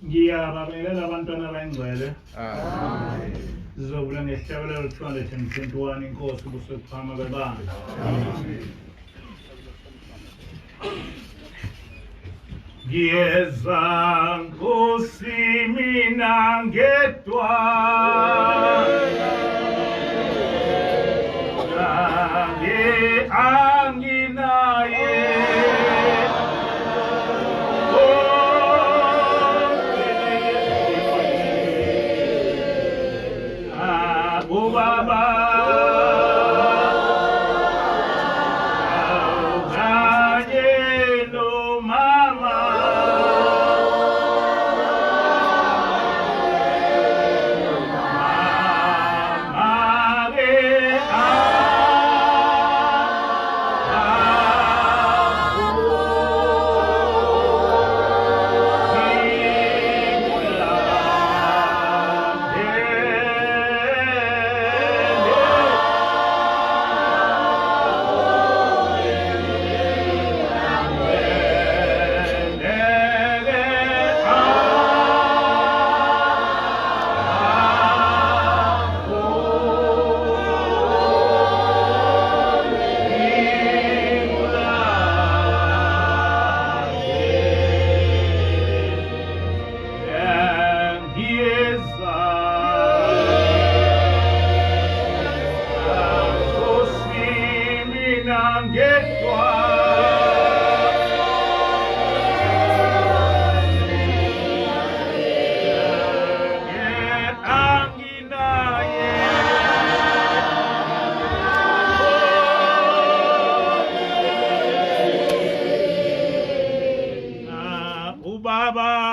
Ngiyababingelela abantwana abangcwele. Sizovula ngesihlabelelo 221 inkosi ubuso kuphama kwebandla. Ngiyeza Nkosi mina ngedwa anginaye Baba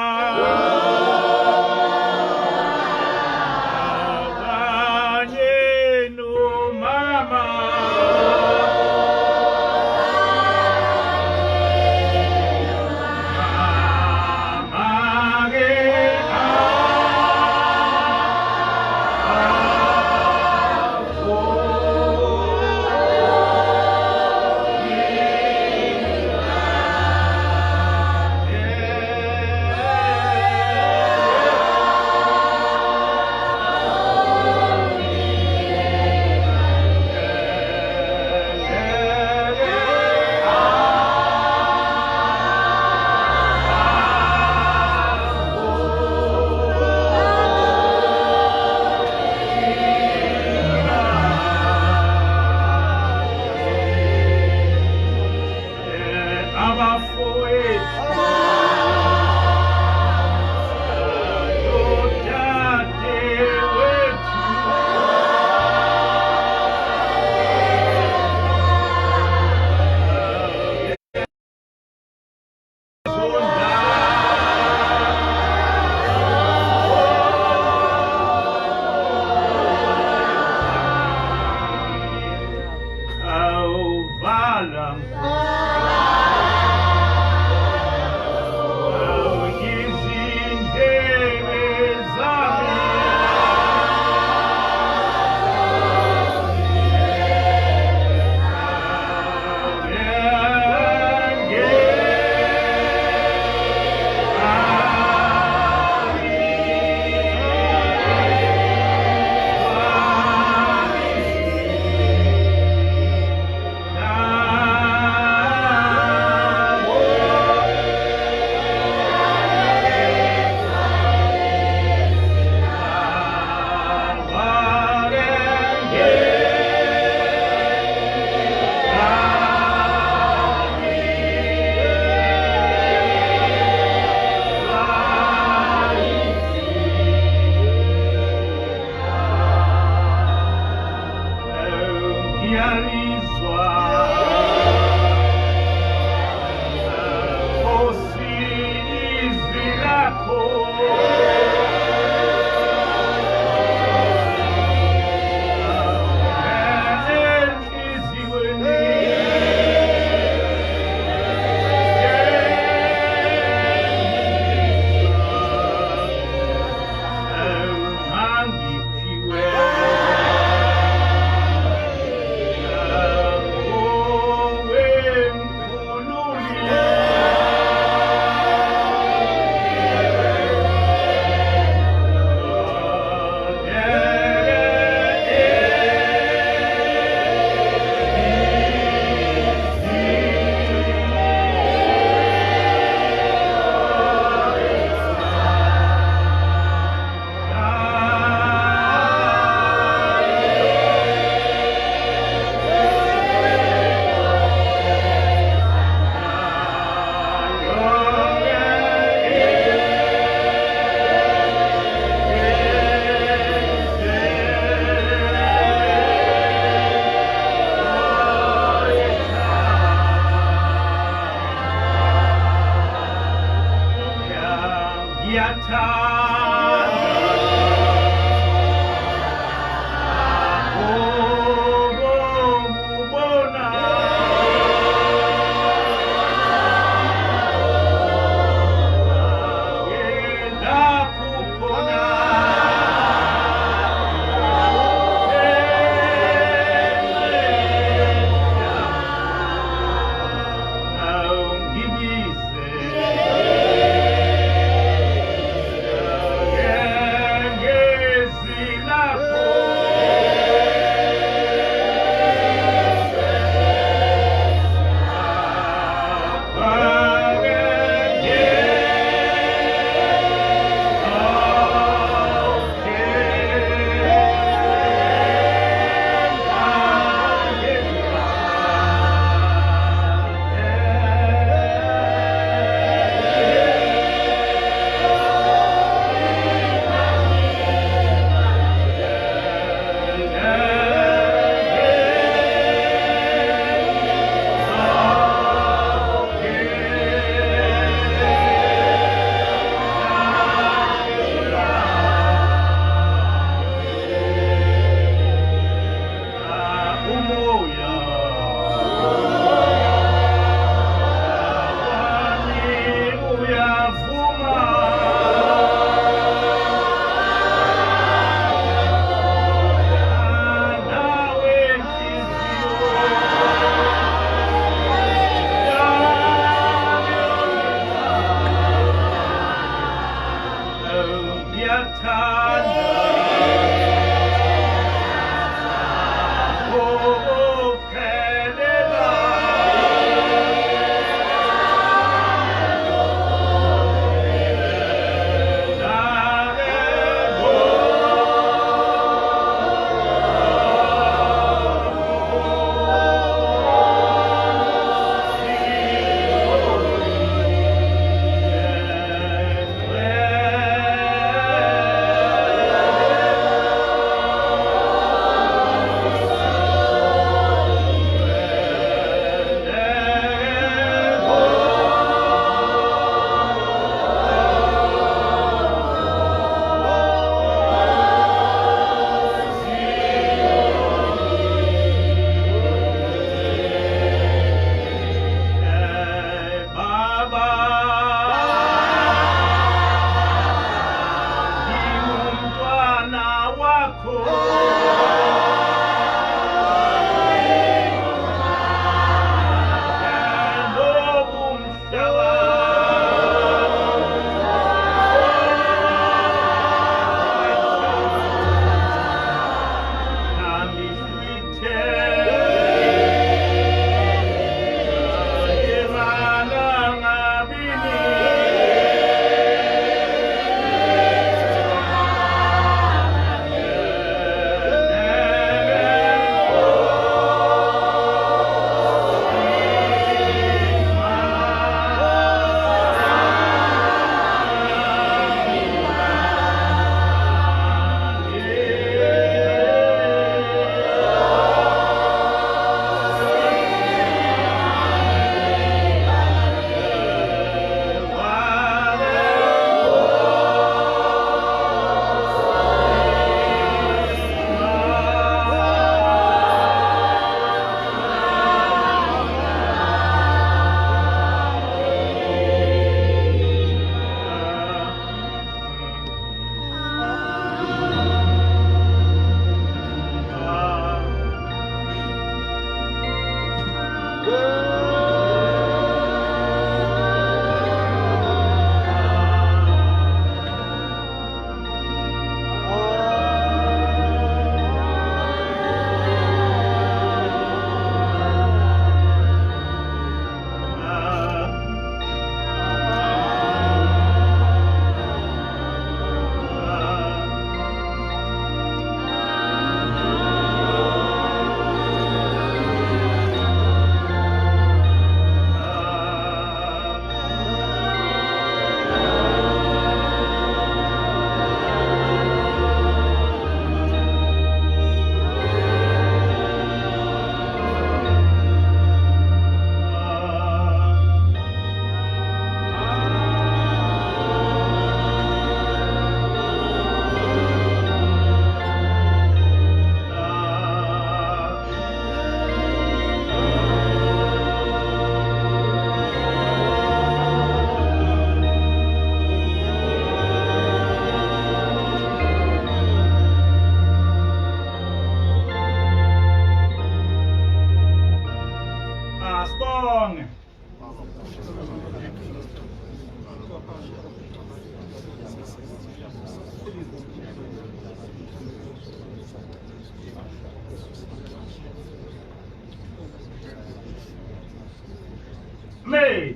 May.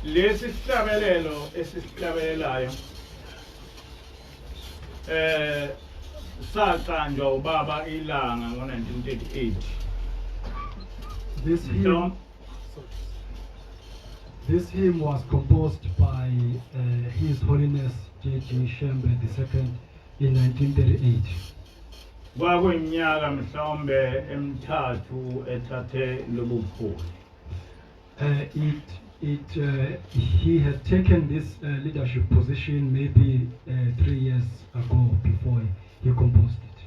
Lesi sihlabelelo esisihlabelelayo saqanjwa ubaba ilanga ngo-1938. This hymn was composed by His Holiness J.G. Shembe II in 1938. Kwakuyinyaka mhlawumbe emithathu ethathe lobu buholi. He had taken this leadership position maybe 3 years ago before he composed it.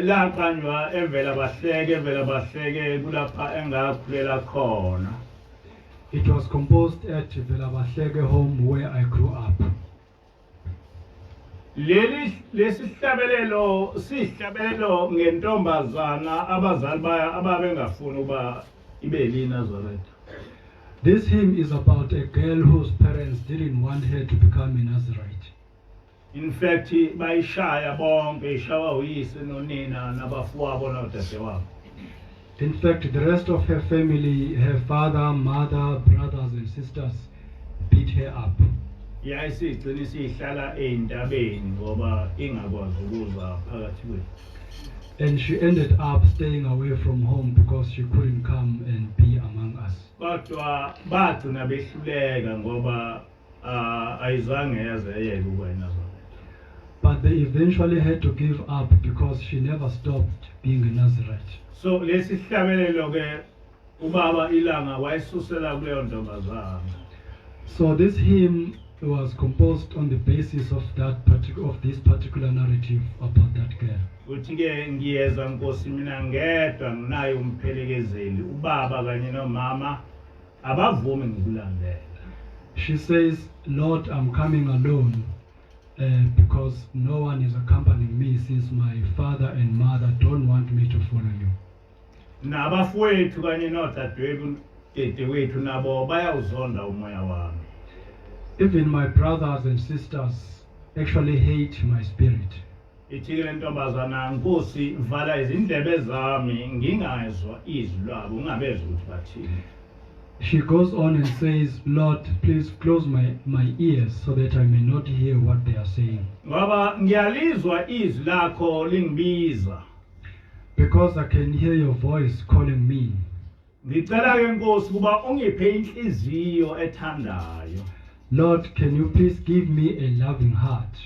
Laqanjwa evela bahleke kulapha engakhulela khona. It was composed at Velabahlege home where I grew up. Lesi sihlabelelo sihlabelelo ngentombazana abazali baya ababengafuni uba ibeli Nazareth. This hymn is about a girl whose parents didn't want her to become a Nazarite. In fact, bayishaya bonke ishawa uyise nonina nabafowabo nodadewabo. In fact, the rest of her family, her father, mother, brothers and sisters, beat her up. Yayisigcina sihlala entabeni ngoba ingakwazi ukuza phakathi kwethu. And she ended up staying away from home because she couldn't come and be among us. Kodwa bagcina behluleka ngoba ayizange yaze yeke ukuba eNazareth. But they eventually had to give up because she never stopped being a Nazarite. So lesi sihlabelelo ke ubaba ilanga wayesusela kuleyo ntombazana. So this hymn was composed on the basis of this particular narrative about that girl. Uthi ke ngiyeza Nkosi mina ngedwa nginayo umphelekezeli ubaba kanye nomama abavumi ngikulandela. She says, Lord, I'm coming alone because no one is accompanying me since my father and mother don't want me to follow you. Nabafowethu kanye nodadewethu nabo bayawuzonda umoya wami. Even my brothers and sisters actually hate my spirit. Ithi ke ntombazana Nkosi vala izindlebe zami ngingazwa izwi lwabo ungabezwa ukuthi bathini. She goes on and says, Lord, please close my ears so that I may not hear what they are saying. Ngoba ngiyalizwa izwi lakho lingibiza. Because I can hear your voice calling me. Ngicela ke Nkosi kuba ungiphe inhliziyo ethandayo. Lord, can you please give me a loving heart?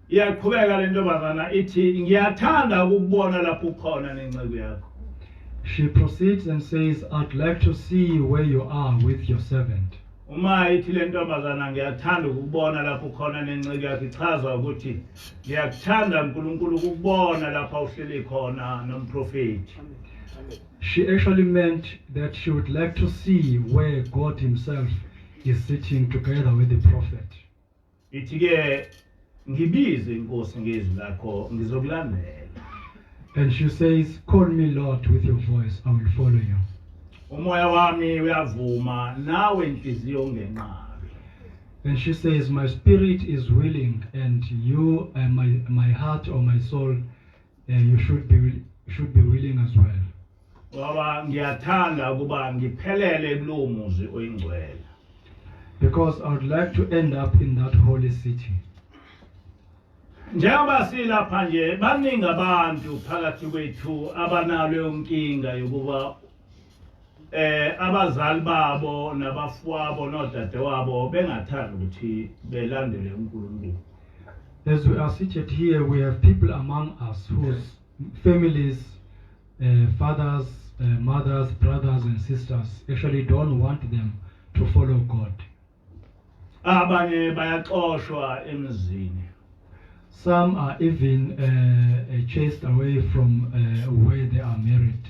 Iyaqhubeka le ntombazana ithi ngiyathanda ukubona lapho ukhona nenceku yakho. She proceeds and says, I'd like to see where you are with your servant. Uma ithi le ntombazana ngiyathanda ukubona lapho ukhona nenceku yakho ichaza ukuthi ngiyakuthanda uNkulunkulu ukubona lapha uhleli khona nomprofeti. She actually meant that she would like to see where God himself is sitting together with the prophet. Ithi ke ngibize Nkosi ngezwi lakho ngizokulandela. And she says, call me Lord with your voice, I will follow you. Umoya wami uyavuma nawe inhliziyo ungenqabi. And she says, my spirit is willing, and you, my heart or my soul, you should be willing as well. Ngoba ngiyathanda ukuba ngiphelele kulowo muzi oyingcwele. Because I would like to end up in that holy city. Njengoba silapha nje baningi abantu phakathi kwethu abanalo inkinga yokuba abazali babo nabafowabo nodadewabo bengathanda ukuthi belandele uNkulunkulu. As we are seated here, we have people among us whose families, fathers, mothers, brothers and sisters actually don't want them to follow God. Abanye bayaxoshwa emzini. Some are even chased away from where they are married.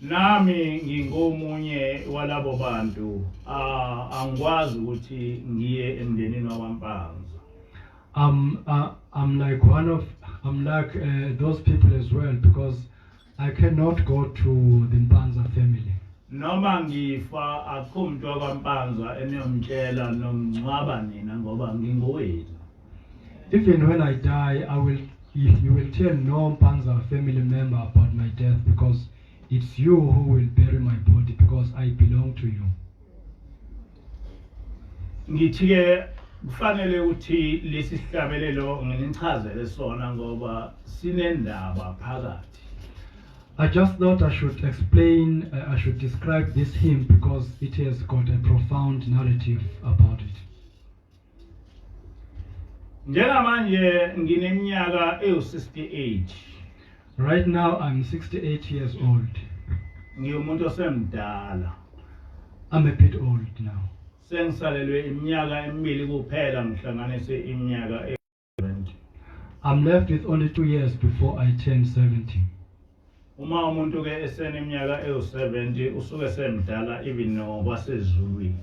Nami ngingomunye walabo bantu angikwazi ukuthi ngiye emndenini waMpanza. I'm like one I'm like those people as well because I cannot go to the Mpanza family. Noma ngifa akho umuntu wakwaMpanza eniyomtshela nomncwaba nina ngoba ngingowenu. Even when I die, you will tell no Mpanza family member about my death because it's you who will bury my body because I belong to you. Ngithi ke kufanele ukuthi lesi sihlabelelo nginichazele sona ngoba sinendaba phakathi. I just thought I should explain, I should describe this hymn because it has got a profound narrative about it. Njengamanje ngineminyaka ewu68. Right now I'm 68 years old. Ngiyomuntu osemdala. I'm a bit old now. Sengisalelwe iminyaka emibili kuphela ngihlanganise iminyaka e70. I'm left with only 2 years before I turn 70. Uma umuntu ke eseneminyaka ewu70 usuke semdala even nokwasezulwini.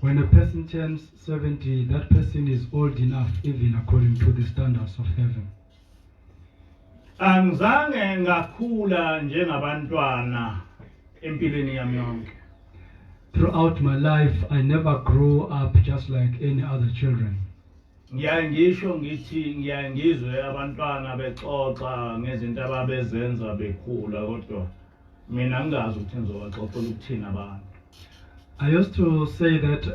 When a person turns 70, that person is old enough even according to the standards of heaven. Angizange ngakhula njengabantwana empilweni yami yonke. Throughout my life, I never grew up just like any other children. Ngisho ngithi ngiyangizwe abantwana bexoxa ngezinto ababezenza bekhula kodwa mina ngingazi ukuthi ngizobaxoxela ukuthini abantu. I used to say that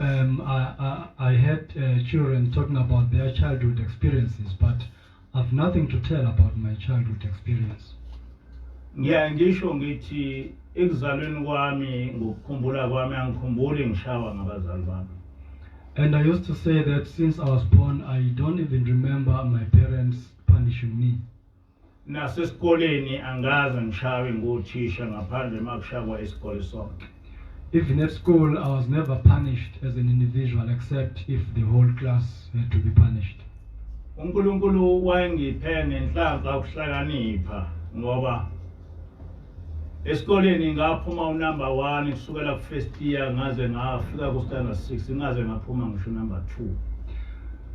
I had children talking about their childhood experiences, but I've nothing to tell about my childhood experience. Ngisho ngithi ekuzalweni kwami ngokukhumbula kwami angikhumbuli ngishawa ngabazali bami. And I used to say that since I was born, I don't even remember my parents punishing me. Nasesikoleni angaze ngishawe ngothisha ngaphandle makushaywa isikole sonke. Even at school, I was never punished as an individual except if the whole class had to be punished. uNkulunkulu wayengiphe nenhlanhla ukuhlakanipha ngoba esikoleni ngaphuma unumber 1 kusukela ku first year ngaze ngafika ku standard 6 ngaze ngaphuma ngisho number 2.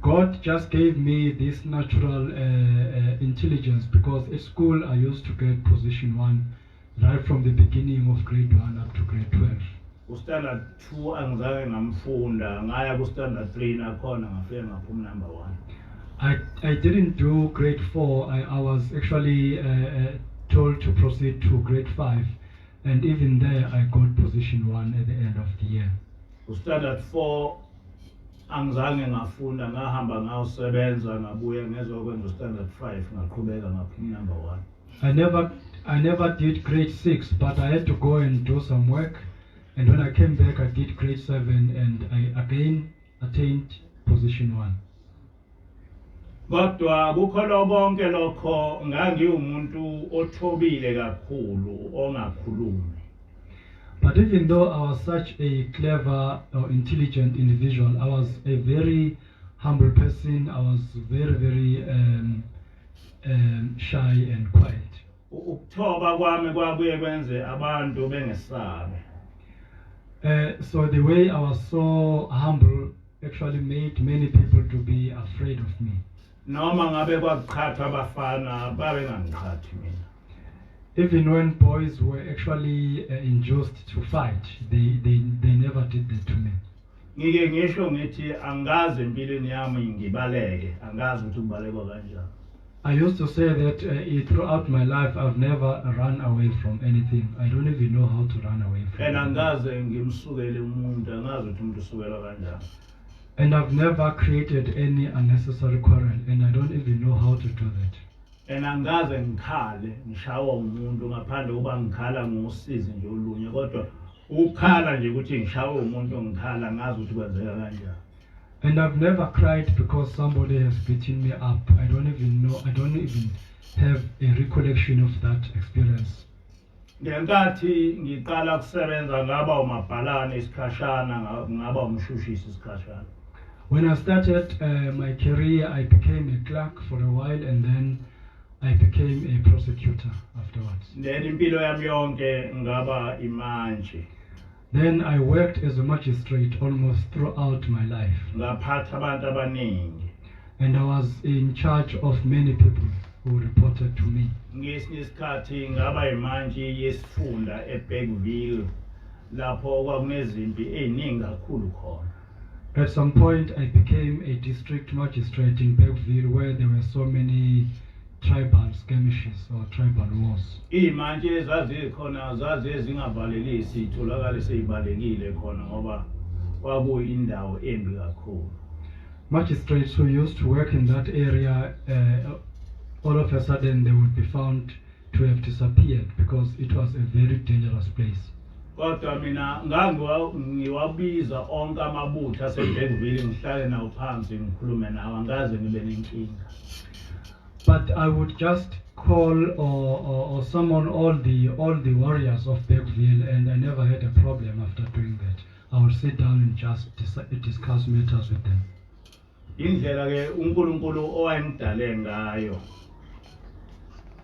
God just gave me this natural intelligence because at school I used to get position 1 right from the beginning of grade 1 up to grade 12. Ku standard 2 angizange ngamfunda ngaya ku standard 3 nakhona ngafika ngaphuma number 1. I didn't do grade 4. I was actually told to proceed to grade 5, and even there I got position 1 at the end of the year. Standard 4 angizange ngafunda ngahamba ngawusebenza ngabuya ngezokwenza standard 5 ngaqhubeka ngaphuma number 1. I never did grade 6, but I had to go and do some work, and when I came back I did grade 7 and I again attained position 1. Kodwa kukhona bonke lokho ngangiwumuntu othobile kakhulu ongakhulumi. But even though I was such a clever or intelligent individual, I was a very humble person. I was very shy and quiet. Ukuthoba kwami kwakuye kwenze abantu bengesabe. So the way I was so humble actually made many people to be afraid of me. Noma ngabe kwakuqhatha abafana babengangiqhathi mina. Even when boys were actually induced to fight, they never did that to me. Ngike ngisho ngithi angazi empilweni yami ngibaleke, angazi ukuthi kubalekwa kanjani. I used to say that throughout my life I've never run away from anything. I don't even know how to run away from And anything. angaze ngimsukele umuntu, angazi ukuthi umuntu usukela kanjani. And I've never created any unnecessary quarrel, and I don't even know how to do that. And angaze ngikhale ngishawa umuntu ngaphandle kuba ngikhala ngosizi nje olunye kodwa ukukhala nje ukuthi ngishawe umuntu ngikhala ngazi ukuthi kwenzeka kanjani. And I've never cried because somebody has beaten me up. I don't even know, I don't even have a recollection of that experience. Ngenkathi ngiqala kusebenza ngaba umabhalane isikhashana ngaba umshushisi isikhashana. When I started my career, I became a clerk for a while and then I became a prosecutor afterwards. Then impilo yami yonke ngaba imanje. Then I worked as a magistrate almost throughout my life. Ngaphatha abantu abaningi. And I was in charge of many people who reported to me. Ngesinye isikhathi ngaba imantshi yesifunda eBergville lapho kwakunezimpi eziningi kakhulu khona. At some point, I became a district magistrate in Bergville where there were so many tribal skirmishes or tribal wars. Imantshi ezazikhona zazingavalelisi itholakale seyibalekile khona ngoba kwakuyindawo embi kakhulu. Magistrates who used to work in that area, all of a sudden they would be found to have disappeared because it was a very dangerous place. Kodwa mina ngiwabiza onke amabutho aseBergville ngihlale nawo phansi ngikhulume nawo angaze ngibe nenkinga. But I would just call or summon all the warriors of Bergville, and I never had a problem after doing that. I would sit down and just discuss matters with them. Indlela ke uNkulunkulu owayengidale ngayo.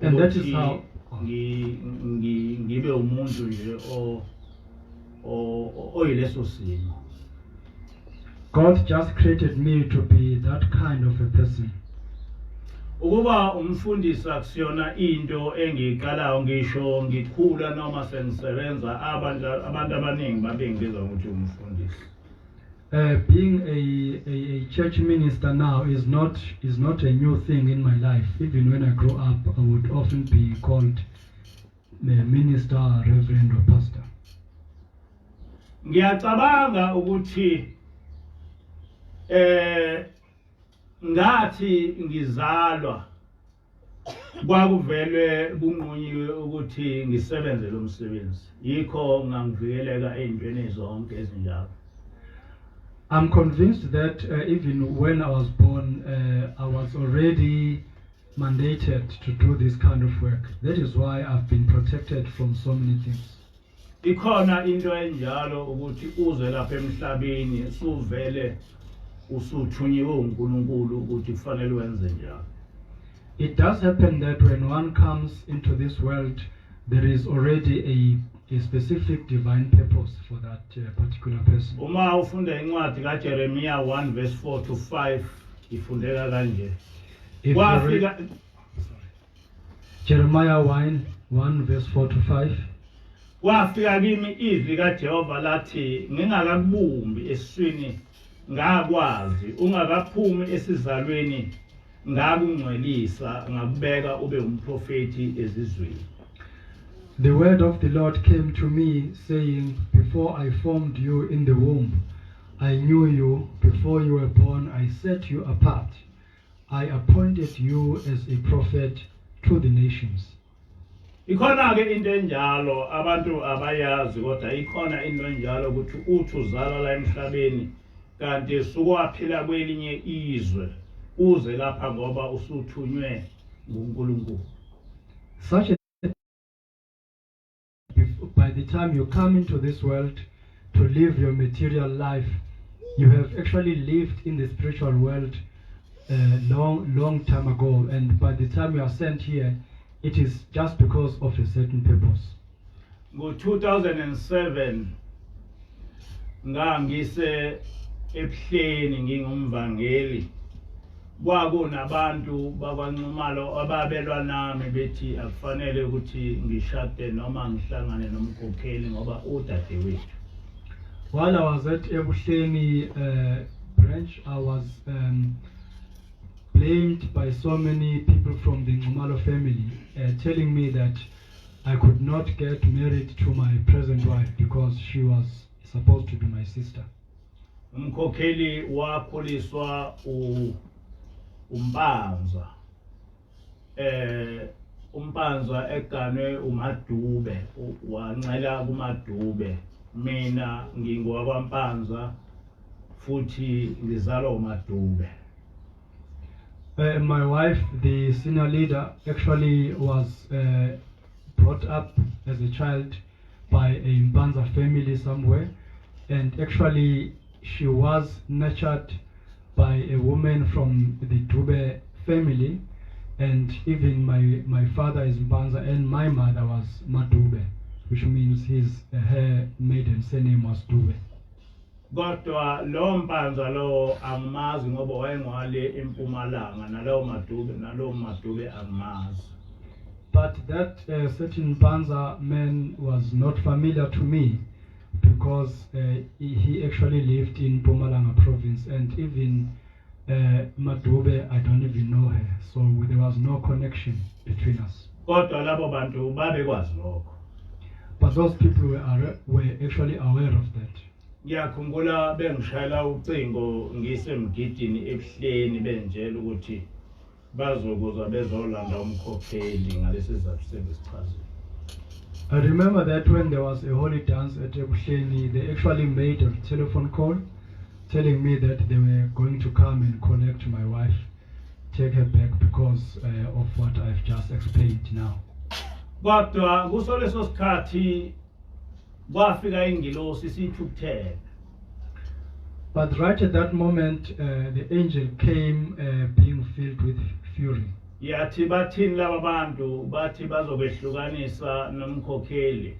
And that is how ngibe umuntu nje oyileso simo. God just created me to be that kind of a person. Ukuba umfundisi akusiyona into engiqalayo ngisho ngikhula noma sengisebenza abantu abaningi babengibiza ukuthi umfundisi. Being a church minister now is not a new thing in my life. Even when I grew up, I would often be called minister, reverend, or pastor. Ngiyacabanga ukuthi ngathi ngizalwa kwakuvele kunqunyiwe ukuthi ngisebenze lo msebenzi. Yikho ngangivikeleka ezintweni zonke ezinjalo. I'm convinced that even when I was born, I was already mandated to do this kind of work. That is why I've been protected from so many things. Ikhona into enjalo ukuthi uze lapha emhlabeni suvele usuthunyiwe uNkulunkulu ukuthi kufanele wenze njalo. It does happen that when one comes into this world, there is already a specific divine purpose for that particular person. Uma ufunda incwadi kaJeremiah 1 verse 4 to 5 ifundeka kanje. Jeremiah 1 verse 4 to 5. Kwafika kimi izwi kaJehova lathi ngingakakubumbi esiswini ngakwazi ungakaphumi esizalweni ngakungcwelisa ngakubeka ube umprofeti ezizweni. The word of the Lord came to me, saying, before I formed you in the womb, I knew you. Before you were born, I set you apart. I appointed you as a prophet to the nations. Ikhona ke into enjalo abantu abayazi kodwa ikhona into enjalo ukuthi uthi uzalwa la emhlabeni kanti sukwaphila kwelinye izwe uze lapha ngoba usuthunywe nguNkulunkulu. Such a by the time you come into this world to live your material life, you have actually lived in the spiritual world long time ago, and by the time you are sent here, it is just because of a certain purpose. Ngo-2007 ngangise ebuhleni ngingumvangeli. Kwakunabantu bakwaNcumalo ababelwa nami bethi akufanele ukuthi ngishade noma ngihlangane nomkhokheli ngoba udadewethu. While I was at Ebuhleni branch, I was blamed by so many people from the Ngumalo family, telling me that I could not get married to my present wife because she was supposed to be my sister. Umkhokheli wakhuliswa Mpanza. Mpanza eganwe uMadube, wancela kuMadube. Mina ngingowakwaMpanza futhi ngizalwa uMadube. My wife, the senior leader, actually was brought up as a child by a Mpanza family somewhere, and actually she was nurtured by a woman from the Dube family, and even my father is Mpanza and my mother was Madube, which means her maiden surname was Dube. kodwa lo Mpanza lo angimazi ngoba wayengwale eMpumalanga nalowo madube angimazi. But that certain Mpanza man was not familiar to me because he actually lived in Mpumalanga province, and even Madube, I don't even know her, so there was no connection between us. Kodwa labo bantu babekwazi lokho. But those people were actually aware of that. Ngiyakhumbula bengishayela ucingo ngisemgidini ebuhleni benjela ukuthi bazokuza bezolanda umkhokheli ngalesi sizathu sengisichazile. I remember that when there was a holy dance at Enkolweni, they actually made a telephone call telling me that they were going to come and collect my wife, take her back because of what I've just explained now. Kodwa kusoleso sikhathi kwafika ingilosi sithukuthele. But right at that moment, the angel came being filled with fury. Yathi bathini laba bantu bathi bazokwehlukanisa nomkhokheli.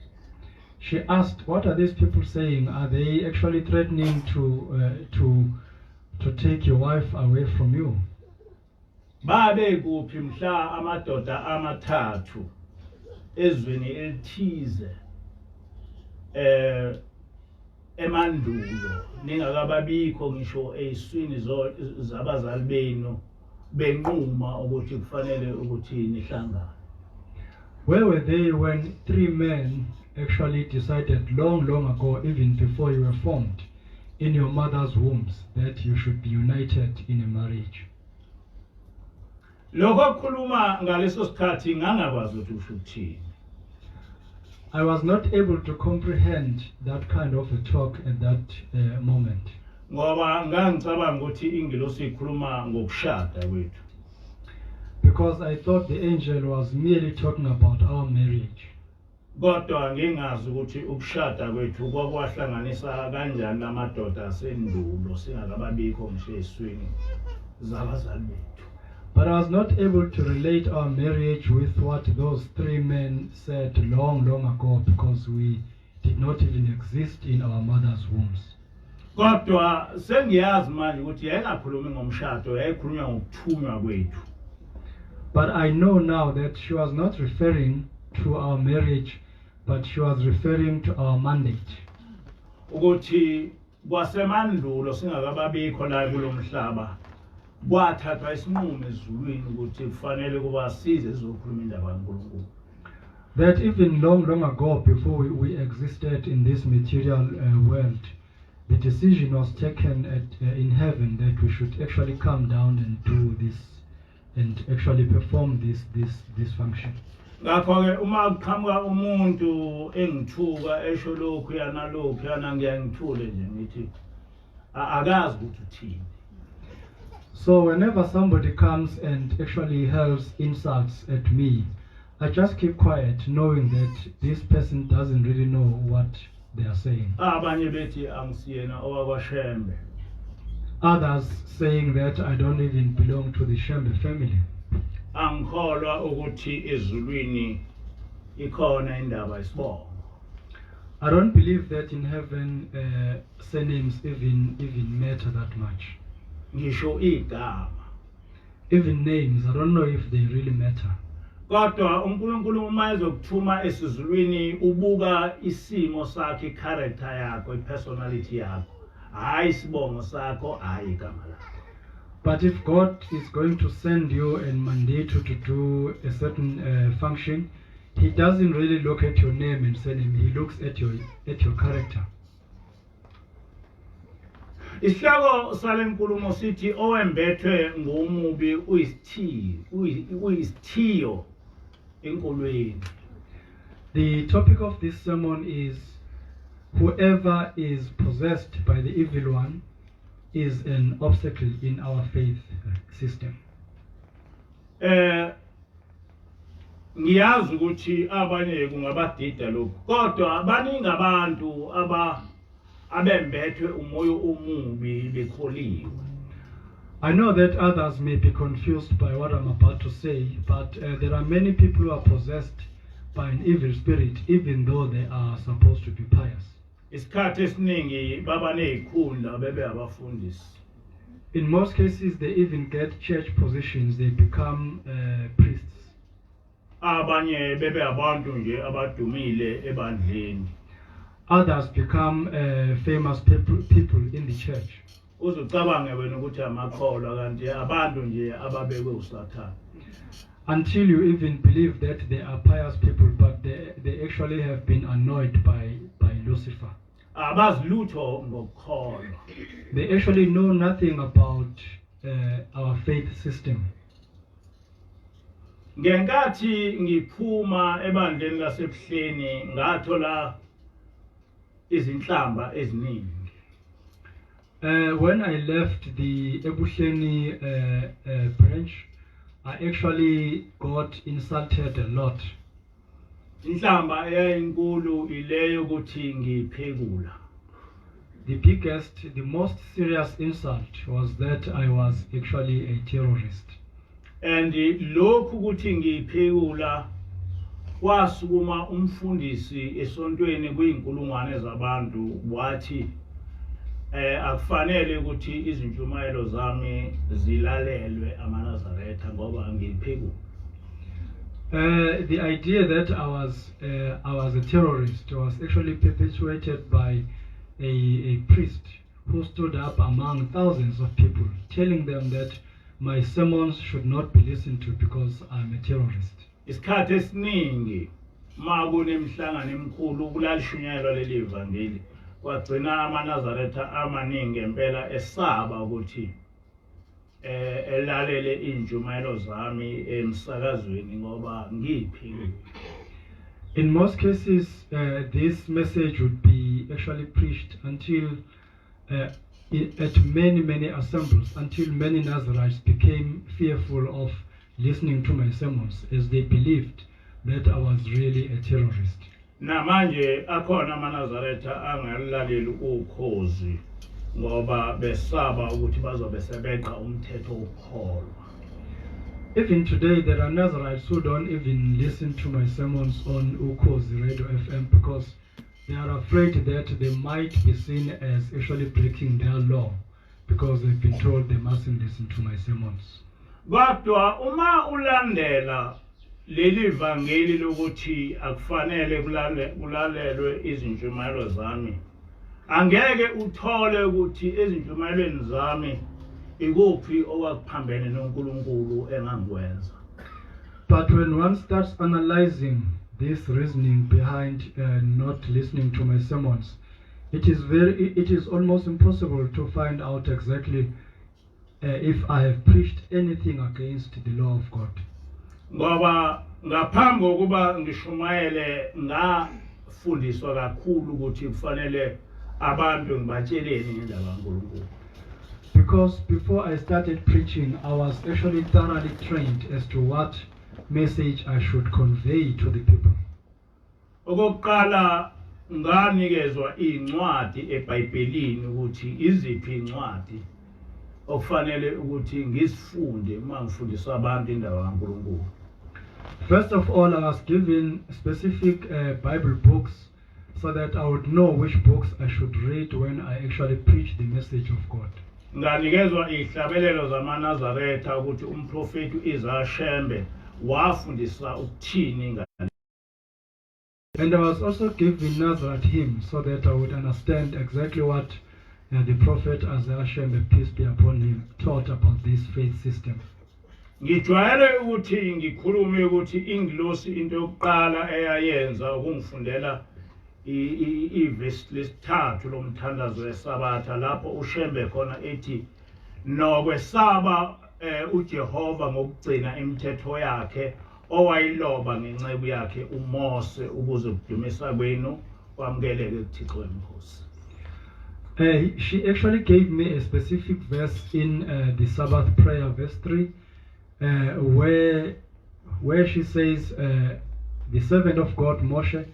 She asked, "What are these people saying? Are they actually threatening to take your wife away from you?" Babe kuphi mhla amadoda amathathu ezweni elithize emandulo ningakababikho ngisho eyiswini zabazali benu benquma ukuthi kufanele ukuthi nihlangane. Where were they when 3 men actually decided long ago, even before you were formed in your mother's wombs, that you should be united in a marriage? Lokho khuluma ngaleso sikhathi ngangakwazi ukuthi usho ukuthini. I was not able to comprehend that kind of a talk at that moment. Ngoba ngangicabanga ukuthi ingilosi ikhuluma ngokushada kwethu. Because I thought the angel was merely talking about our marriage. Kodwa ngingazi ukuthi ukushada kwethu kwakwahlanganisa kanjani lamadoda asendulo singakababikho ngisho eswini zabazali bethu. But I was not able to relate our marriage with what those 3 men said long ago, because we did not even exist in our mother's wombs. Kodwa sengiyazi manje ukuthi yayingakhulumi ngomshado, yayikhulunywa ngokuthunywa kwethu. But I know now that she was not referring to our marriage, but she was referring to our mandate. Ukuthi kwasemandulo singakababikho la kulomhlaba kwathathwa isinqumo ezulwini ukuthi kufanele kuba size sizokhuluma indaba kaNkulunkulu. That even long ago, before we existed in this material world, the decision was taken in heaven that we should actually come down and do this and actually perform this function. Ngakho-ke uma kuqhamuka umuntu engithuka esho lokhu yanalokhu yana ngiyangithule nje ngithi akazi ukuthi uthini. So whenever somebody comes and actually hurls insults at me, I just keep quiet, knowing that this person doesn't really know what they are saying. Abanye bethi angisiyena owakwaShembe. Others saying that I don't even belong to the Shembe family. Angikholwa ukuthi ezulwini ikhona indaba isibongo. I don't believe that in heaven surnames even matter that much. Ngisho igama. Even names, I don't know if they really matter. Kodwa uNkulunkulu uma ezokuthuma esizulwini ubuka isimo sakhe, character yakho, personality yakho, hayi isibongo sakho, hayi igama lakho. But if God is going to send you and mandate you to do a certain function, He doesn't really look at your name and surname. He looks at your character. Isihloko sale nkulumo sithi owembethwe ngomubi Uyisithiyo Enkolweni. The topic of this sermon is whoever is possessed by the evil one is an obstacle in our faith system. Ngiyazi ukuthi abanye kungabadida lokho, kodwa baningi abantu abembethwe umoya omubi bekholiwe. I know that others may be confused by what I'm about to say, but there are many people who are possessed by an evil spirit, even though they are supposed to be pious. isikhathi esiningi baba nezikhundla bebe abafundisi. In most cases, they even get church positions. They become priests. Abanye bebe abantu nje abadumile ebandleni. Others become famous people in the church. Uzucabange wena ukuthi amakholwa kanti abantu nje ababekwe uSathane. Until you even believe that they are pious people, but they actually have been annoyed by Lucifer. Abazilutho ngokukholwa. They actually know nothing about our faith system. Ngenkathi ngiphuma ebandleni lasebuhleni ngathola izinhlamba eziningi. When I left the Ebuhleni branch, I actually got insulted a lot. Inhlamba eyayinkulu ileyo ukuthi ngiphekula. The biggest, the most serious insult was that I was actually a terrorist. And lokhu ukuthi ngiphekula kwasukuma umfundisi esontweni kuyinkulungwane zabantu wathi akufanele ukuthi izintshumayelo zami zilalelwe amaNazaretha ngoba ngiphekula. The idea that I was a terrorist was actually perpetuated by a priest who stood up among thousands of people, telling them that my sermons should not be listened to because I'm a terrorist. Isikhathi esiningi makunemhlangano emikhulu kulalishunyayelwa leli ivangeli kwagcina amaNazaretha amaningi ngempela esaba ukuthi elalele injumayelo zami emsakazweni ngoba ngiphikile. In most cases, this message would be actually preached until at many assemblies, until many Nazarites became fearful of listening to my sermons, as they believed that I was really a terrorist. Namanje akhona amaNazaretha angalaleli ukhozi ngoba besaba ukuthi bazobe sebeqa umthetho wokholwa. Even today, there are Nazarites who don't even listen to my sermons on Ukhozi Radio FM because they are afraid that they might be seen as actually breaking their law because they've been told they mustn't listen to my sermons. Kodwa uma ulandela leli vangeli lokuthi akufanele kulalelwe izintshumayelo zami, angeke uthole ukuthi ezintshumayelweni zami ikuphi okwakuphambene noNkulunkulu engangikwenza. But when one starts analyzing this reasoning behind not listening to my sermons, it is almost impossible to find out exactly if I have preached anything against the law of God. Ngoba ngaphambi kokuba ngishumayele ngafundiswa kakhulu ukuthi kufanele abantu ngibatsheleni ngendaba kaNkulunkulu. Because before I started preaching, I was actually thoroughly trained as to what message I should convey to the people. Okokuqala nganikezwa incwadi eBhayibhelini ukuthi iziphi incwadi okufanele ukuthi ngisifunde uma ngifundisa abantu indaba kaNkulunkulu. First of all, I was given specific Bible books so that I would know which books I should read when I actually preach the message of God. Nganikezwa ihlabelelo zamaNazaretha ukuthi umprofeti uIsaiah wafundisa ukuthini ngale. And I was also given Nazareth hymns so that I would understand exactly what the prophet Isaiah, peace be upon him, taught about this faith system. Ngijwayele ukuthi ngikhulume ukuthi ingilosi into yokuqala eyayenza ukungifundela ivesi lesithathu lomthandazo weSabatha lapho uShembe khona ethi nokwesaba uJehova ngokugcina imithetho yakhe owayiloba ngenceku yakhe uMose ukuze kudumisa kwenu kwamukeleke kuThixo eMkhosi. She actually gave me a specific verse in the Sabbath prayer, verse 3, where she says, the servant of God, Moshe,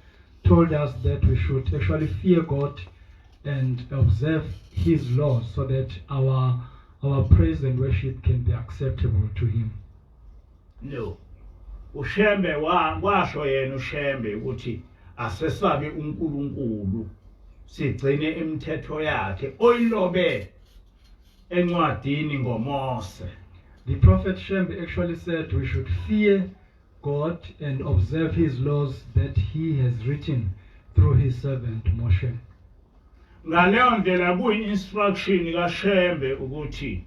told us that we should actually fear God and observe his laws so that our praise and worship can be acceptable to him. No. Ushembe washo yena uShembe ukuthi asesabe uNkulunkulu sigcine imithetho yakhe oyilobe encwadini ngoMose. The prophet Shembe actually said we should fear God and observe his laws that he has written through his servant Moshe. Ngaleyo ndlela kuyi-instruction kaShembe ukuthi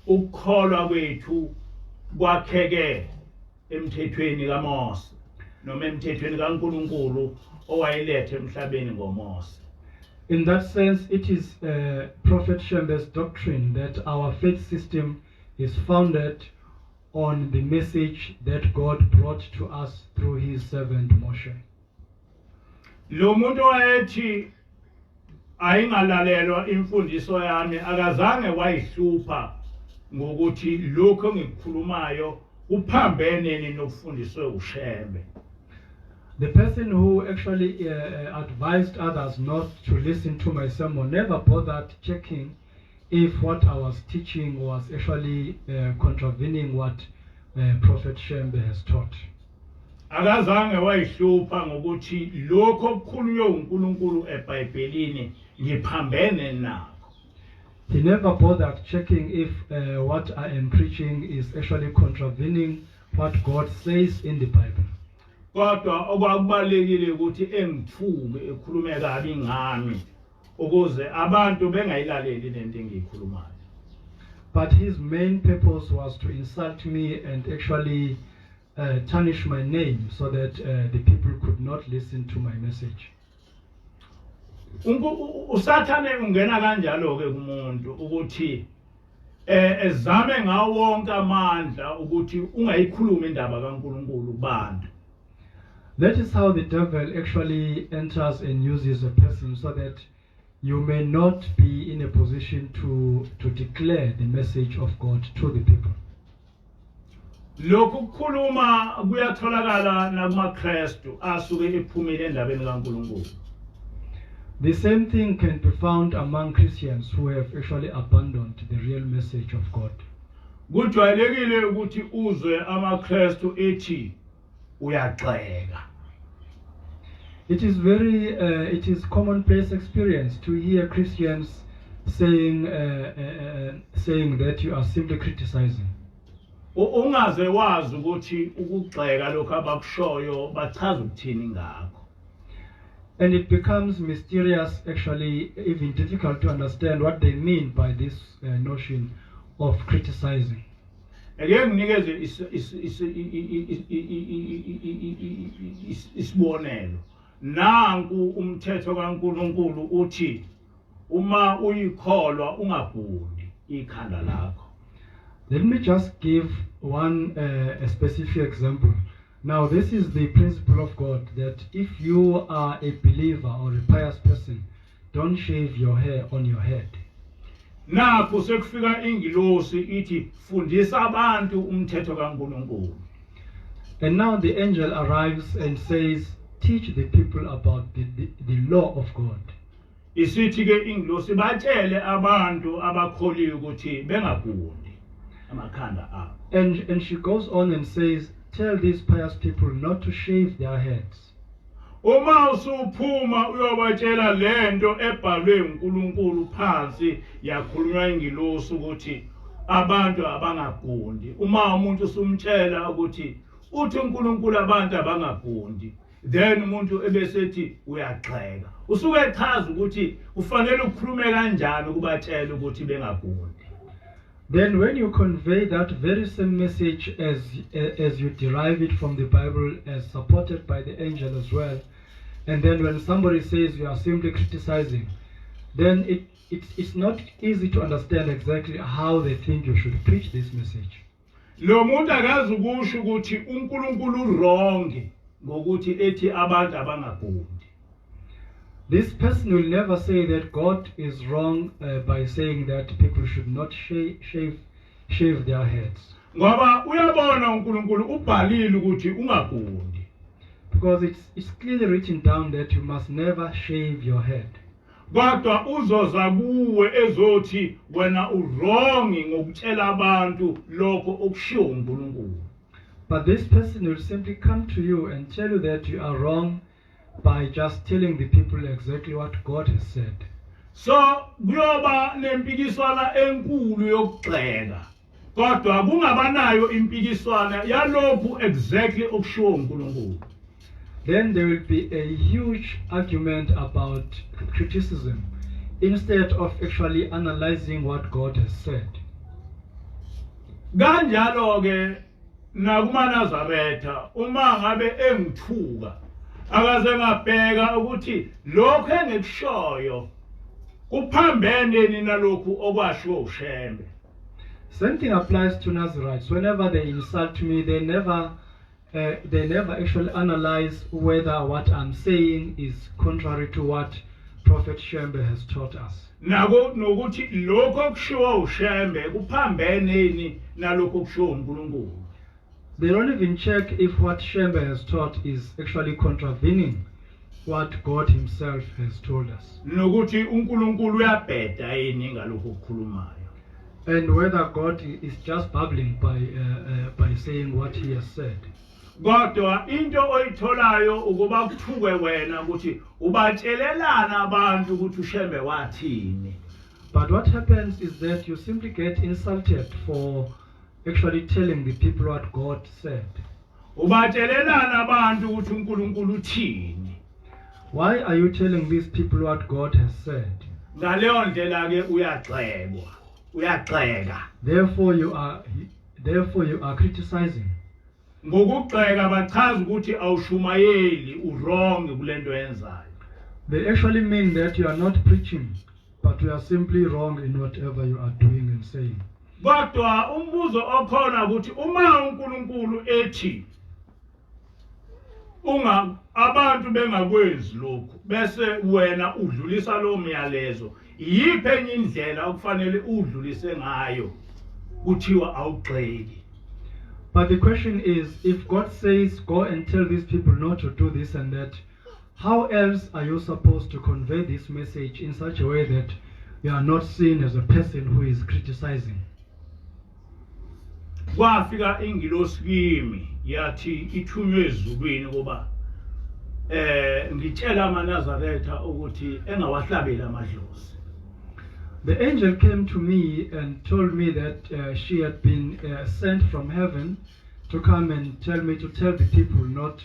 ukukholwa kwethu kwakheke emthethweni kaMose noma emthethweni kaNkulunkulu owayelethe emhlabeni ngoMose. In that sense, it is Prophet Shembe's doctrine that our faith system is founded on the message that God brought to us through his servant Moshe. Lo muntu wayethi ayingalalelwa imfundiso yami akazange wayihlupha ngokuthi lokho engikukhulumayo kuphambene nokufundiswe uShembe. The person who actually advised others not to listen to my sermon never bothered checking if what I was teaching was actually contravening what Prophet Shembe has taught. Akazange wayihlupha ngokuthi lokho okukhulunywe uNkulunkulu eBhayibhelini ngiphambene nakho. He never bothered checking if what I am preaching is actually contravening what God says in the Bible. Kodwa okwakubalekile ukuthi engithuke ekhulume kabi ngami ukuze abantu bengayilaleli lento engiyikhulumayo. But his main purpose was to insult me and actually tarnish my name so that the people could not listen to my message. Usathane ungena kanjalo ke kumuntu ukuthi ezame ngawo wonke amandla ukuthi ungayikhuluma indaba kaNkulunkulu kubantu. That is how the devil actually enters and uses a person so that you may not be in a position to declare the message of God to the people. Lokhu kukhuluma kuyatholakala nakumaKristu asuke ephumile endabeni kaNkulunkulu. The same thing can be found among Christians who have actually abandoned the real message of God. Kujwayelekile ukuthi uzwe amaKristu ethi uyagxeka. It is commonplace experience to hear Christians saying that you are simply criticizing. Ungaze wazi ukuthi ukugxeka lokho abakushoyo bachaza ukuthini ngakho. And it becomes mysterious, actually even difficult to understand what they mean by this notion of criticizing. Again, nginikeze isibonelo. Nanku umthetho kaNkulunkulu uthi uma uyikholwa ungabhundi ikhanda lakho. Let me just give one a specific example. Now, this is the principle of God that if you are a believer or a pious person, don't shave your hair on your head. Nakho sekufika ingilosi ithi fundisa abantu umthetho kaNkulunkulu. And now the angel arrives and says, teach the people about the law of God. Isithi ke ingilosi batshele abantu abakholiwe ukuthi bengabhundi amakhanda abo. And she goes on and says, tell these pious people not to shave their heads. Uma usuphuma uyobatshela lento ebhalwe uNkulunkulu phansi yakhulunywa ingilosi ukuthi abantu abangabhundi. Uma umuntu usumtshela ukuthi uthi uNkulunkulu abantu abangabhundi, then umuntu ebesethi uyagxeka. Usuke echaza ukuthi ufanele ukukhulume kanjani ukubatshela ukuthi bengabhundi. Then when you convey that very same message as you derive it from the Bible, as supported by the angel as well, and then when somebody says you are simply criticizing, then it's not easy to understand exactly how they think you should preach this message. Lo muntu akazi ukusho ukuthi uNkulunkulu wrong ngokuthi ethi abantu abangabhundi. This person will never say that God is wrong by saying that people should not shave their heads. Ngoba uyabona uNkulunkulu ubhalile ukuthi ungabhundi. Because it's clearly written down that you must never shave your head. Kodwa uzoza kuwe ezothi wena wrong ngokutshela abantu lokho okushiwo uNkulunkulu. But this person will simply come to you and tell you that you are wrong by just telling the people exactly what God has said. So kuyoba nempikiswana enkulu yokugxeka kodwa kungabanayo impikiswana yalokhu exactly okushiwo uNkulunkulu. Then there will be a huge argument about criticism instead of actually analyzing what God has said. Kanjalo ke nakumaNazaretha uma ngabe engithuka akaze ngabheka ukuthi lokho engikushoyo kuphambene nalokhu okwashiwo uShembe. Same thing applies to Nazarites. Whenever they insult me, they never actually analyze whether what I'm saying is contrary to what Prophet Shembe has taught us. Nako nokuthi lokho okushiwo uShembe kuphambene nalokho okushiwo uNkulunkulu. They don't even check if what Shembe has taught is actually contravening what God himself has told us. Nokuthi uNkulunkulu uyabheda yini ngalokho okukhulumayo. And whether God is just babbling by saying what he has said. Kodwa into oyitholayo ukuba kuthuke wena ukuthi ubatshelelana abantu ukuthi uShembe wathini. But what happens is that you simply get insulted for actually telling the people what God said. Ubatshelelana abantu ukuthi uNkulunkulu uthini. Why are you telling these people what God has said? Ngaleyo ndlela ke uyagxekwa, uyagxeka. Therefore you are criticizing. Ngokugxeka bachaza ukuthi awushumayeli uwrong kulento yenzayo. They actually mean that you are not preaching, but you are simply wrong in whatever you are doing and saying. Kodwa umbuzo okhona ukuthi uma uNkulunkulu ethi abantu bengakwenzi lokho bese wena udlulisa lo myalezo yiphi enye indlela okufanele udlulise ngayo kuthiwa awugxeki. But the question is, if God says go and tell these people not to do this and that, how else are you supposed to convey this message in such a way that you are not seen as a person who is criticizing? Kwafika ingilosi kimi yathi ithunywe ezulwini kuba ngitshela amaNazaretha ukuthi engawahlabela amadlozi. The angel came to me and told me that she had been sent from heaven to come and tell me to tell the people not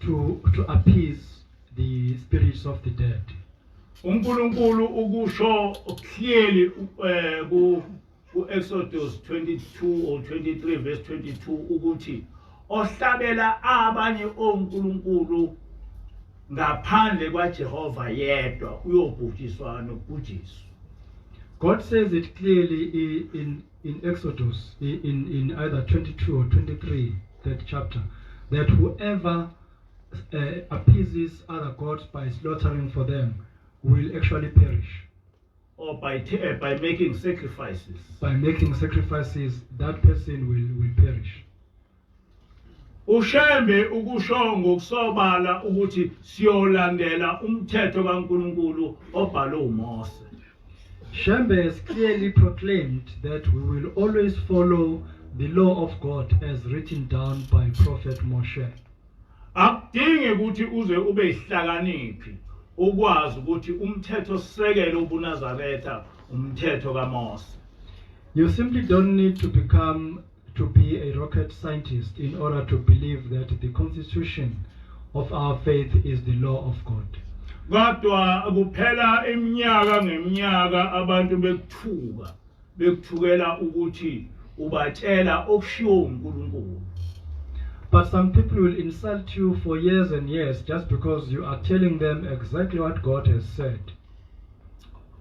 to appease the spirits of the dead. uNkulunkulu ukusho clearly ku Exodus 22 or 23 verse 22 ukuthi ohlabela abanye onkulunkulu ngaphandle kwaJehova yedwa uyobhujiswa nokubhujiswa. God says it clearly in Exodus, in either 22 or 23, that chapter, that whoever appeases other gods by slaughtering for them will actually perish. Or by making sacrifices. By making sacrifices, that person will perish. uShembe ukusho ngokusobala ukuthi siyolandela umthetho kaNkulunkulu obhalwe uMose. Shembe has clearly proclaimed that we will always follow the law of God as written down by Prophet Moshe. Akudingi ukuthi uze ube ihlakaniphi ukwazi ukuthi umthetho sisekelo ubuNazaretha umthetho kaMose. You simply don't need to be a rocket scientist in order to believe that the constitution of our faith is the law of God. Kodwa kuphela iminyaka ngeminyaka abantu bekuthukela ukuthi ubatshela okushiwo uNkulunkulu. But some people will insult you for years and years just because you are telling them exactly what God has said.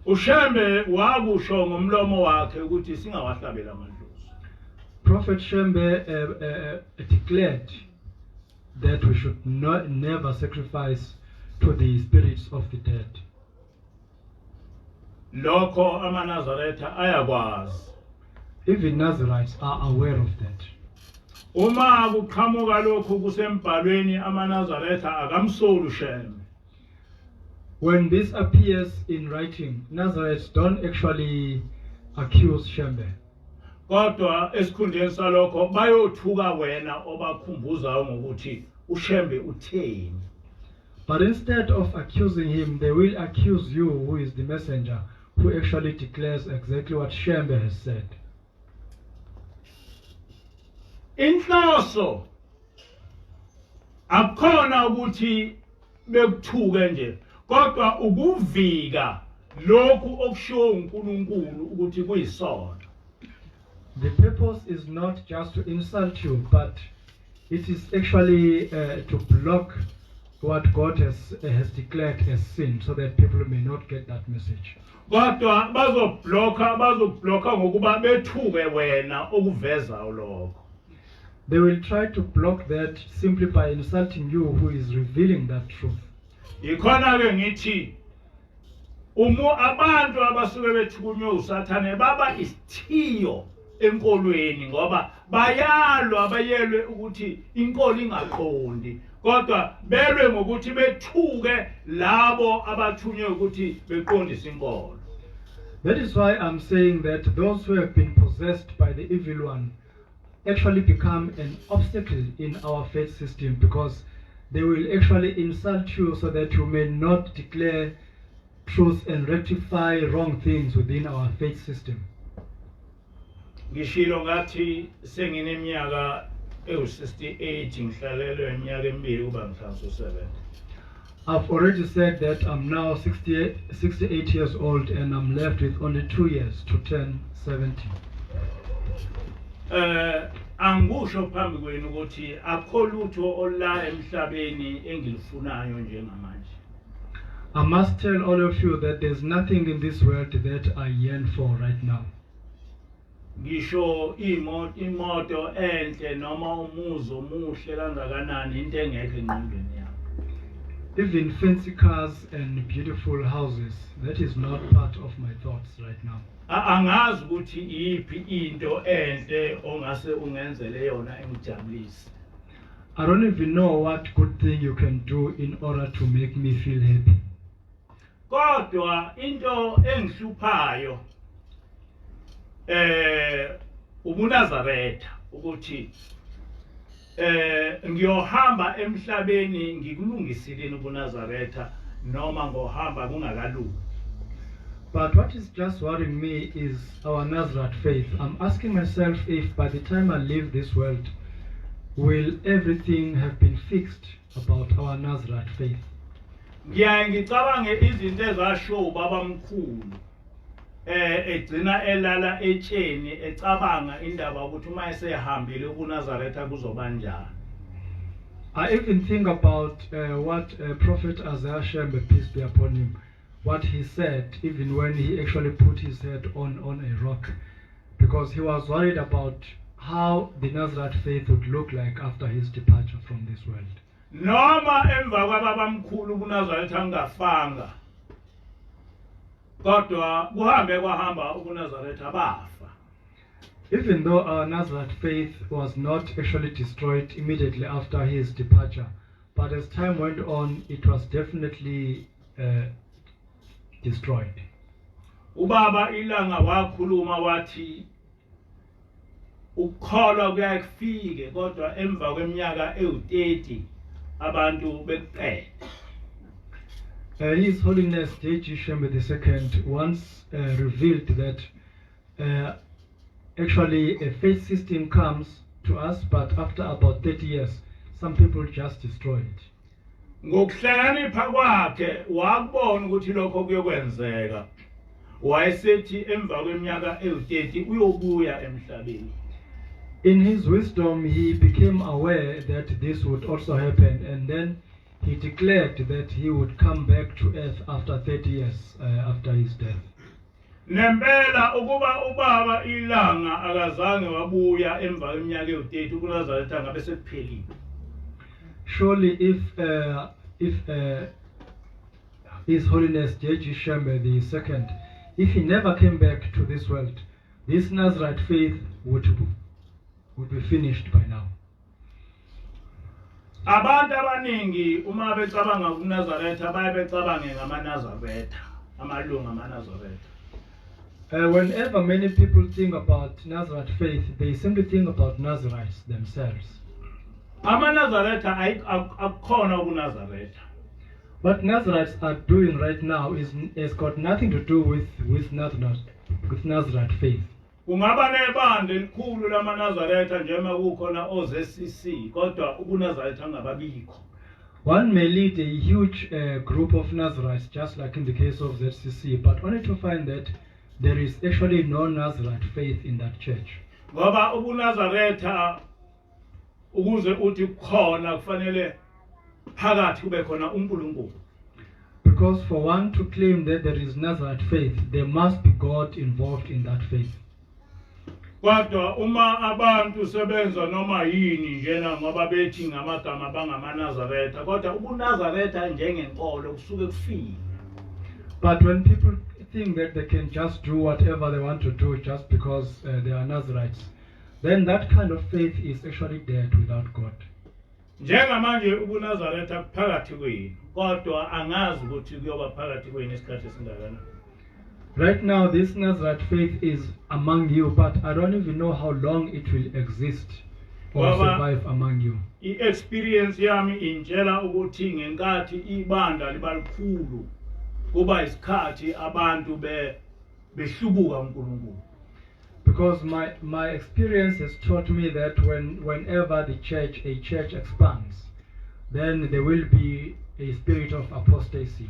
uShembe wakusho ngomlomo wakhe ukuthi singawahlabela amadlozi. Prophet Shembe declared that we should never sacrifice to the spirits of the dead. Lokho amaNazaretha ayakwazi. Even Nazarites are aware of that. Uma kuqhamuka lokho kusembhalweni amaNazaretha akamsoli uShembe. When this appears in writing, Nazarites don't actually accuse Shembe. Kodwa esikhundleni salokho bayothuka wena obakhumbuzayo ngokuthi uShembe utheni. But instead of accusing him, they will accuse you, who is the messenger, who actually declares exactly what Shembe has said. Inhloso akukhona ukuthi bekuthuke nje kodwa ukuvika lokhu okushiwo uNkulunkulu ukuthi kuyisono. The purpose is not just to insult you, but it is actually to block what God has declared as sin, so that people may not get that message. Kodwa bazobloka ngokuba bethuke wena okuveza lokho. They will try to block that simply by insulting you, who is revealing that truth. Ikhona ke ngithi abantu abasuke bethukunywe uSathane baba isithiyo enkolweni ngoba bayelwe ukuthi inkolo ingaqondi kodwa belwe ngokuthi bethuke labo abathunywe ukuthi beqondise inkolo. That is why I'm saying that those who have been possessed by the evil one actually become an obstacle in our faith system, because they will actually insult you so that you may not declare truth and rectify wrong things within our faith system. Ngishilo ngathi sengineminyaka ewu68 ngihlalelwe iminyaka emibili kuba ngihlanso 7. I've already said that I'm now 68 years old and I'm left with only 2 years to turn 70. Angusho phambi kwenu ukuthi akho lutho ola emhlabeni engilifunayo njengamanje. I must tell all of you that there's nothing in this world that I yearn for right now. Ngisho imoto enhle noma umuzi omuhle kangakanani into engekho engqondweni yami. Even fancy cars and beautiful houses, that is not part of my thoughts right now. Angazi ukuthi iyiphi into enhle ongase ungenzele yona engijabulise. I don't even know what good thing you can do in order to make me feel happy. Kodwa into engihluphayo ubuNazaretha ukuthi ngiyohamba emhlabeni ngikulungisileni ubuNazaretha noma ngohamba kungakalungi. But what is just worrying me is our Nazareth faith. I'm asking myself if by the time I leave this world, will everything have been fixed about our Nazareth faith? Ngiyaye ngicabange izinto ezasho ubabamkhulu egcina elala etsheni ecabanga indaba ukuthi uma esehambile kuNazaretha kuzoba njani. I even think about what Prophet Isaiah Shembe, peace be upon him, what he said even when he actually put his head on a rock, because he was worried about how the Nazareth faith would look like after his departure from this world. Noma emva kwababamkhulu kuNazaretha ngafanga kodwa kuhambe kwahamba ubuNazaretha bafa. Even though our Nazareth faith was not actually destroyed immediately after his departure, but as time went on, it was definitely destroyed. Ubaba ilanga wakhuluma wathi ukukholwa kuyafike kodwa emva kweminyaka ewu30 abantu beqede. His Holiness J.G. Shembe II once revealed that actually a faith system comes to us, but after about 30 years, some people just destroy it. Ngokuhlakanipha kwakhe wakubona ukuthi lokho kuyokwenzeka. Wayesethi emva kweminyaka ewu30 uyobuya emhlabeni. In his wisdom, he became aware that this would also happen, and then he declared that he would come back to earth after 30 years after his death. Nempela ukuba ubaba ilanga akazange wabuya emva kweminyaka ewu30 kuNazaretha ngabe sekuphelile. Surely if His Holiness J.G. Shembe II, if he never came back to this world, this Nazarite faith would be finished by now. Abantu abaningi uma becabanga kuNazaretha bayebecabange ngamaNazaretha, amalungu amaNazaretha. Whenever many people think about Nazarite faith, they simply think about Nazarites themselves. AmaNazaretha akukhona kuNazaretha. What Nazarites are doing right now has got nothing to do with Nazarite faith. Kungaba nebandla elikhulu lamaNazaretha njengoba kukhona oze-CC kodwa ubuNazaretha angababikho. One may lead a huge group of Nazarites, just like in the case of ZCC, but only to find that there is actually no Nazarite faith in that church. Ngoba ubuNazaretha ukuze uthi khona kufanele phakathi kube khona uNkulunkulu. Because for one to claim that there is Nazarite faith, there must be God involved in that faith. Kodwa uma abantu sebenza noma yini njena ngoba bethi ngamagama bangamaNazaretha kodwa ubuNazaretha njengenkolo kusuke kufile. But when people think that they can just do whatever they want to do just because they are Nazarites, then that kind of faith is actually dead without God. Njengamanje ubuNazaretha phakathi kwenu kodwa angazi ukuthi kuyoba phakathi kwenu isikhathi esingakanani. Right now, this Nazarite faith is among you, but I don't even know how long it will exist or survive among you. I-experience yami intshela ukuthi ngenkathi ibandla libalikhulu kuba isikhathi abantu behlubuka uNkulunkulu. Because my experience has taught me that whenever a church expands, then there will be a spirit of apostasy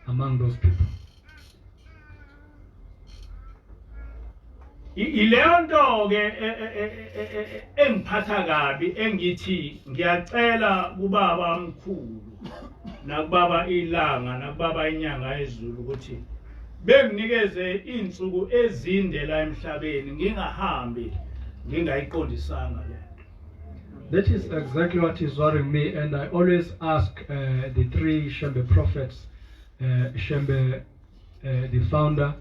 among those people. Ilento ke engiphatha kabi engithi ngiyacela kubaba omkhulu nakubaba ilanga nakubaba inyanga ezulu ukuthi benginikeze insuku ezinde la emhlabeni ngingahambi ngingayiqondisanga lento. That is exactly what is worrying me, and I always ask the three Shembe prophets, Shembe the founder,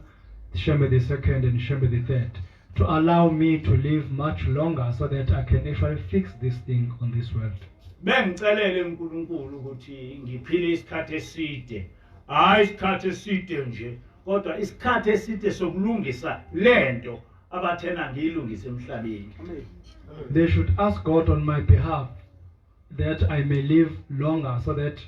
Shembe the second, and Shembe the third, to allow me to live much longer so that I can actually fix this thing on this world. Bengicelele uNkulunkulu ukuthi ngiphile isikhathi eside, hayi isikhathi eside nje, kodwa isikhathi eside sokulungisa lento abathena ngiyilungise emhlabeni. They should ask God on my behalf that I may live longer so that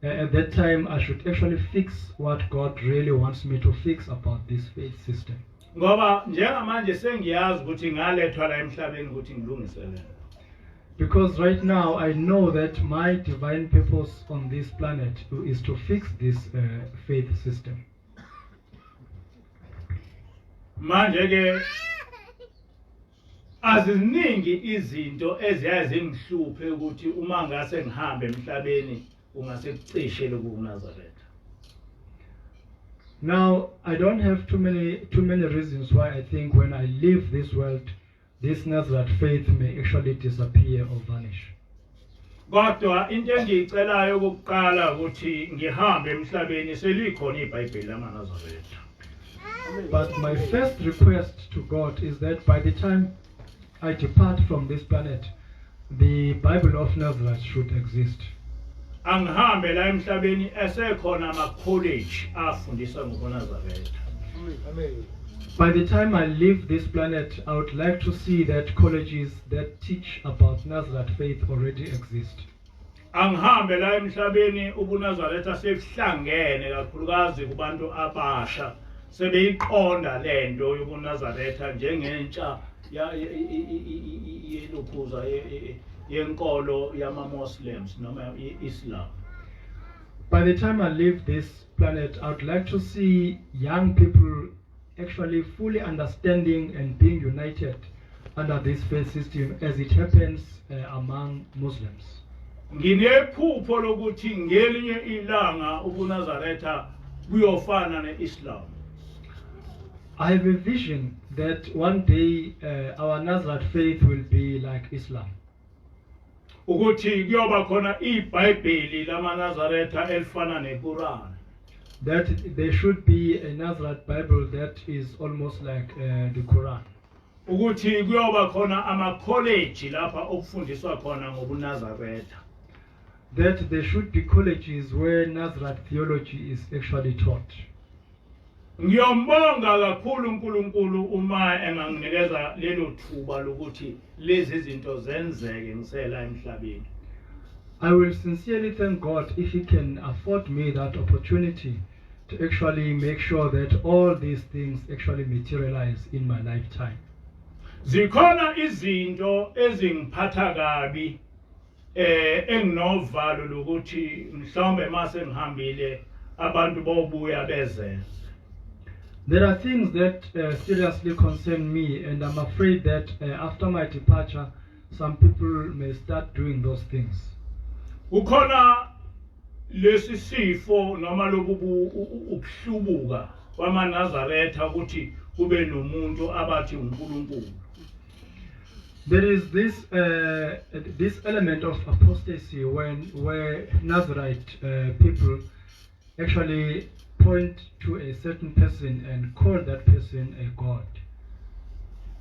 at that time I should actually fix what God really wants me to fix about this faith system. Ngoba njengamanje sengiyazi ukuthi ngalethwa la emhlabeni ukuthi ngilungise lento. Because right now I know that my divine purpose on this planet is to fix this faith system. Manje ke aziningi izinto eziyazinghluphe ukuthi uma ngase ngihambe emhlabeni ungase kucishe lokuNazaretha. Now I don't have too many reasons why I think when I leave this world, this Nazarite faith may actually disappear or vanish. Kodwa into engiyicelayo ukuqala ukuthi ngihambe emhlabeni selikhona iBhayibheli lamaNazaretha. But my first request to God is that by the time I depart from this planet, the Bible of Nazareth should exist. Angihambe la emhlabeni esekhona ama-college afundisa ngobuNazaretha. Amen. By the time I leave this planet, I would like to see that colleges that teach about Nazareth faith already exist. Angihambe la emhlabeni ubuNazaretha sekuhlangene kakhulukazi kubantu abasha sebeyiqonda lento yobuNazaretha njengentsha yelukhuza yenkolo yama-Muslims noma Islam. By the time I leave this planet, I would like to see young people actually fully understanding and being united under this faith system as it happens among Muslims. Nginephupho lokuthi ngelinye ilanga ubuNazaretha buyofana neIslam. I have a vision that one day our Nazareth faith will be like Islam. Ukuthi kuyoba khona iBhayibheli lamaNazaretha elifana neQuran. That there should be a Nazareth Bible that is almost like the Quran. Ukuthi kuyoba khona ama-college lapha okufundiswa khona ngobuNazaretha. That there should be colleges where Nazareth theology is actually taught. Ngiyombonga kakhulu uNkulunkulu uma enganginikeza lelo thuba lokuthi lezi zinto zenzeke ngisela emhlabeni. I will sincerely thank God if He can afford me that opportunity to actually make sure that all these things actually materialize in my lifetime. Zikhona izinto ezingiphatha kabi enginovalo lokuthi mhlawumbe mase ngihambile abantu bobuya bezenze. There are things that seriously concern me, and I'm afraid that after my departure, some people may start doing those things. Ukhona lesi sifo noma ukuhlubuka kwamaNazaretha ukuthi kube nomuntu abathi uNkulunkulu. There is this element of apostasy where Nazarite people actually point to a certain person and call that person a god.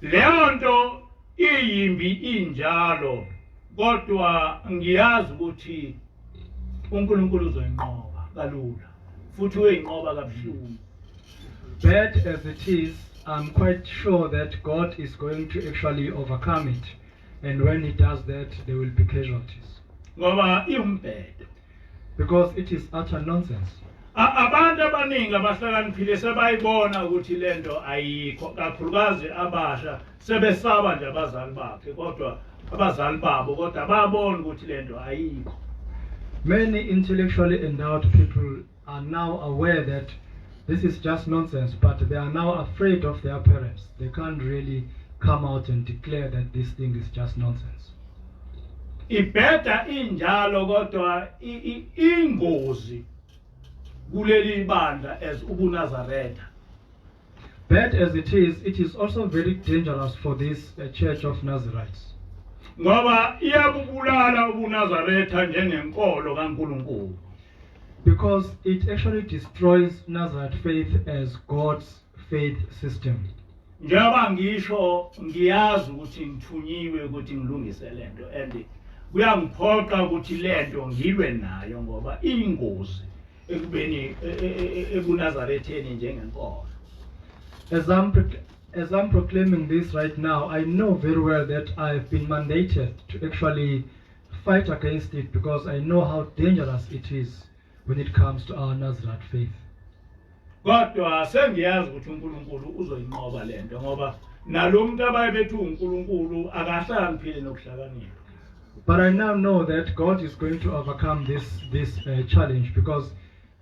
Leonto iyimbi injalo kodwa ngiyazi ukuthi uNkulunkulu uzoyinqoba kalula futhi uyinqoba kabuhlungu. Bad as it is, I'm quite sure that God is going to actually overcome it, and when He does that, there will be casualties. Ngoba imbhedo. Because it is utter nonsense. Abantu abaningi abahlakaniphile sebayibona ukuthi lento ayikho kakhulukazi abasha sebesaba nje abazali bakhe kodwa abazali babo kodwa babona ukuthi lento ayikho. Many intellectually endowed people are now aware that this is just nonsense, but they are now afraid of their parents. They can't really come out and declare that this thing is just nonsense. Ibheda injalo kodwa ingozi kuleli bandla as ubuNazaretha. Bad as it is also very dangerous for this Church of Nazarites. Ngoba iyabubulala ubuNazaretha njengenkolo kaNkulunkulu. Because it actually destroys Nazarite faith as God's faith system. Njengoba ngisho ngiyazi ukuthi ngithunyiwe ukuthi ngilungise lento and kuyangiphoqa ukuthi lento ngilwe nayo ngoba ingozi ekubeni ebuNazaretheni njengenkolo. As I'm proclaiming this right now, I know very well that I've been mandated to actually fight against it because I know how dangerous it is when it comes to our Nazarite faith. Kodwa sengiyazi ukuthi uNkulunkulu uzoyinqoba lento ngoba nalomuntu abayebethu uNkulunkulu akahlakaniphile nokuhlakanipha. But I now know that God is going to overcome this challenge, because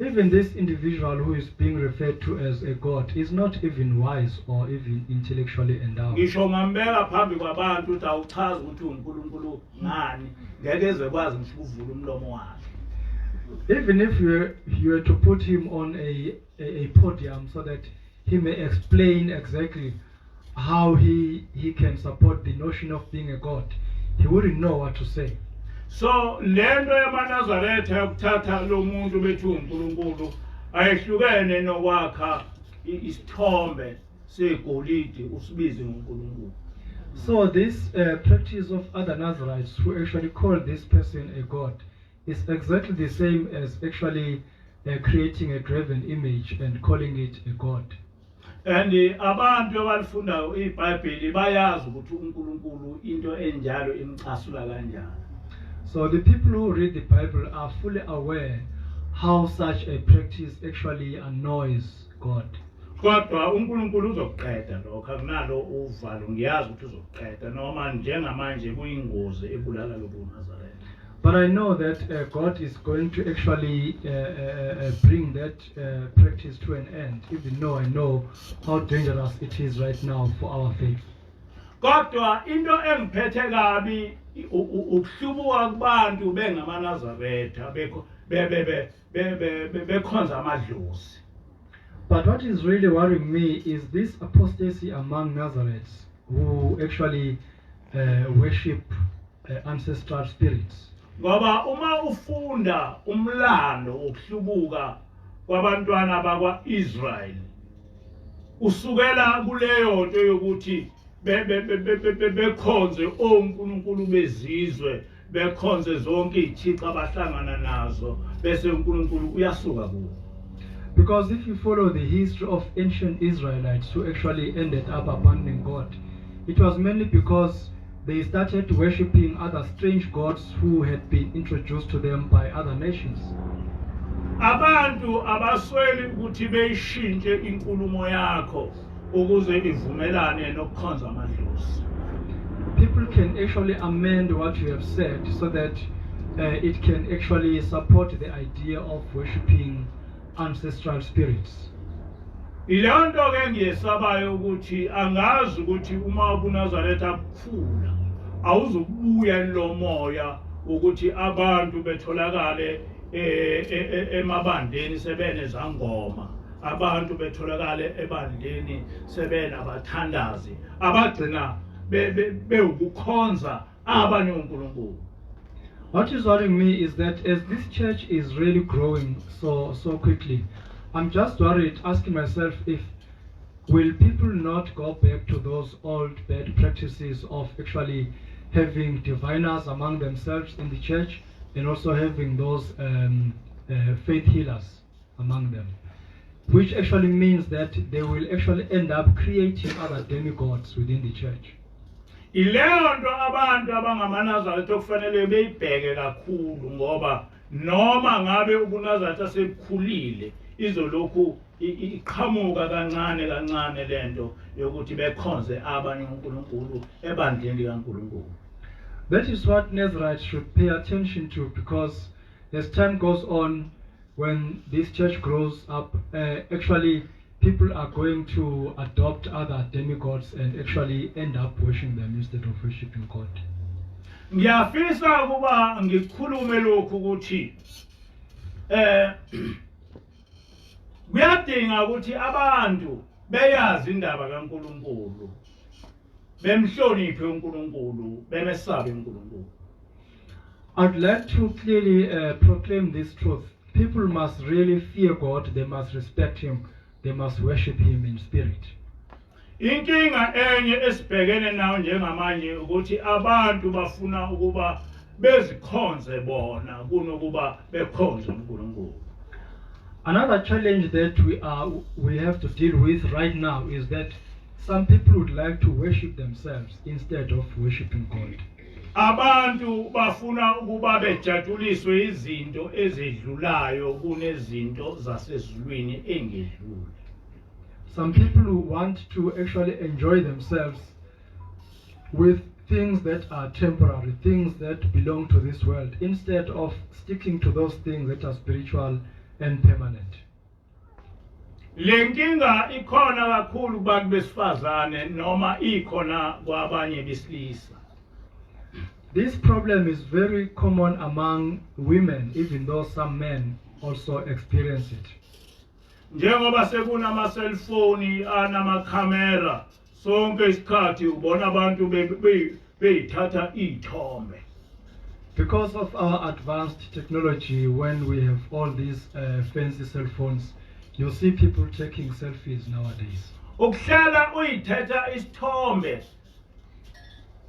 even this individual who is being referred to as a god is not even wise or even intellectually endowed. Ngisho ngambeka phambi kwabantu ukuthi awuchaza ukuthi uNkulunkulu ngani ngeke ezekwazi ngisho ukuvula umlomo wakhe. Even if you were to put him on a podium so that he may explain exactly how he can support the notion of being a god, he wouldn't know what to say. So lento yamaNazaretha yokuthatha lo muntu bethu uNkulunkulu ayehlukene nokwakha isithombe segolide usibize ngoNkulunkulu. So this practice of other Nazarites who actually call this person a god is exactly the same as actually creating a graven image and calling it a god. And abantu abalifundayo iBhayibheli bayazi ukuthi uNkulunkulu into enjalo imcasula kanjani. So the people who read the Bible are fully aware how such a practice actually annoys God. Kodwa uNkulunkulu uzokuqeda lokho akunalo uvalo ngiyazi ukuthi uzokuqeda noma njengamanje kuyingozi ebulala lobuNazaretha. But I know that God is going to actually bring that practice to an end, even though I know how dangerous it is right now for our faith. Kodwa into engiphethe kabi ukuhlubuka kubantu bengamaNazaretha bekhonza amadlozi. But what is really worrying me is this apostasy among Nazarites who actually worship ancestral spirits. Ngoba uma ufunda umlando wokuhlubuka kwabantwana bakwaIsrael usukela kuleyo nto yokuthi bekhonze onkulunkulu bezizwe bekhonze zonke izithixo abahlangana nazo bese uNkulunkulu uyasuka kuwo. Because if you follow the history of ancient Israelites who actually ended up abandoning God, it was mainly because they started worshipping other strange gods who had been introduced to them by other nations. Abantu abasweli ukuthi beyishintshe inkulumo yakho ukuze ivumelane nokukhonza amadlozi. People can actually amend what you have said so that it can actually support the idea of worshipping ancestral spirits. Ile nto ke ngiyesabayo ukuthi angazi ukuthi uma uNazaretha akukhula awuzobuya lo moya ukuthi abantu betholakale emabandeni sebene zangoma, abantu betholakale ebandleni sebena abathandazi abagcina bewukukhonza abanye uNkulunkulu. What is worrying me is that as this church is really growing so quickly, I'm just worried, asking myself, if will people not go back to those old bad practices of actually having diviners among themselves in the church and also having those faith healers among them, which actually means that they will actually end up creating other demigods within the church. Ileyo nto abantu abangamaNazaretha okufanele beyibheke kakhulu, ngoba noma ngabe uNazaretha sekhulile izolokhu iqhamuka kancane kancane lento yokuthi bekhonze abanye uNkulunkulu ebandleni likaNkulunkulu. That is what Nazarites should pay attention to, because as time goes on, when this church grows up, actually people are going to adopt other demigods and actually end up worshiping them instead of worshiping God. Ngiyafisa ukuba ngikhulume lokhu ukuthi kuyadinga ukuthi abantu beyazi indaba kaNkulunkulu, bemhloniphe uNkulunkulu, bemesabe uNkulunkulu. I'd like to clearly proclaim this truth. People must really fear God, they must respect Him, they must worship Him in spirit. Inkinga enye esibhekene nayo njengamanje ukuthi abantu bafuna ukuba bezikhonze bona kunokuba bekhonze uNkulunkulu. Another challenge that we have to deal with right now is that some people would like to worship themselves instead of worshiping God. Abantu bafuna ukuba bejatshuliswe izinto ezedlulayo kunezinto zasezulwini engedluli. Some people who want to actually enjoy themselves with things that are temporary, things that belong to this world, instead of sticking to those things that are spiritual and permanent. Lenkinga ikhona kakhulu kubantu besifazane noma ikhona kwabanye besilisa. This problem is very common among women, even though some men also experience it. Njengoba sekunama cellphone anamakhamera, sonke isikhathi ubona abantu beyithatha ithombe. Because of our advanced technology, when we have all these fancy cell phones, you see people taking selfies nowadays. Ukuhlala uyithatha isithombe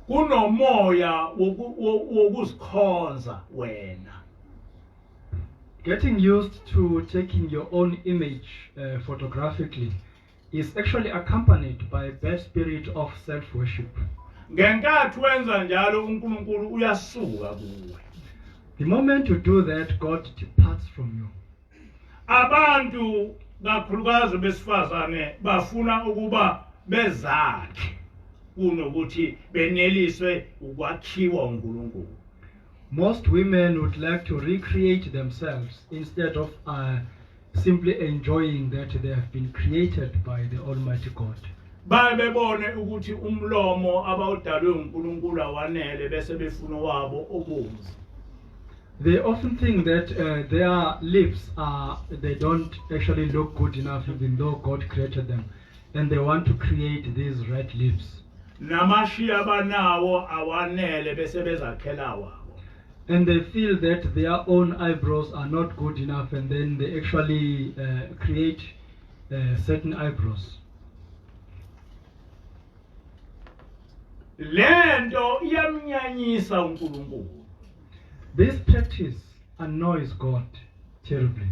kunomoya wokuzikhonza wena. Getting used to taking your own image photographically is actually accompanied by a bad spirit of self-worship. Ngenkathi wenza njalo uNkulunkulu uyasuka kuwe. The moment you do that, God departs from you. Abantu kakhulukazi besifazane bafuna ukuba bezakhe kunokuthi beneliswe ukwakhiwa uNkulunkulu. Most women would like to recreate themselves instead of simply enjoying that they have been created by the Almighty God. Bayebone ukuthi umlomo abawudalwe uNkulunkulu awanele bese befuna wabo obomvu. They often think that their lips they don't actually look good enough even though God created them, and they want to create these red lips. Namashiya banawo awanele bese bezakhela wabo. And they feel that their own eyebrows are not good enough, and then they actually create certain eyebrows. Lento iyamnyanyisa uNkulunkulu. This practice annoys God terribly.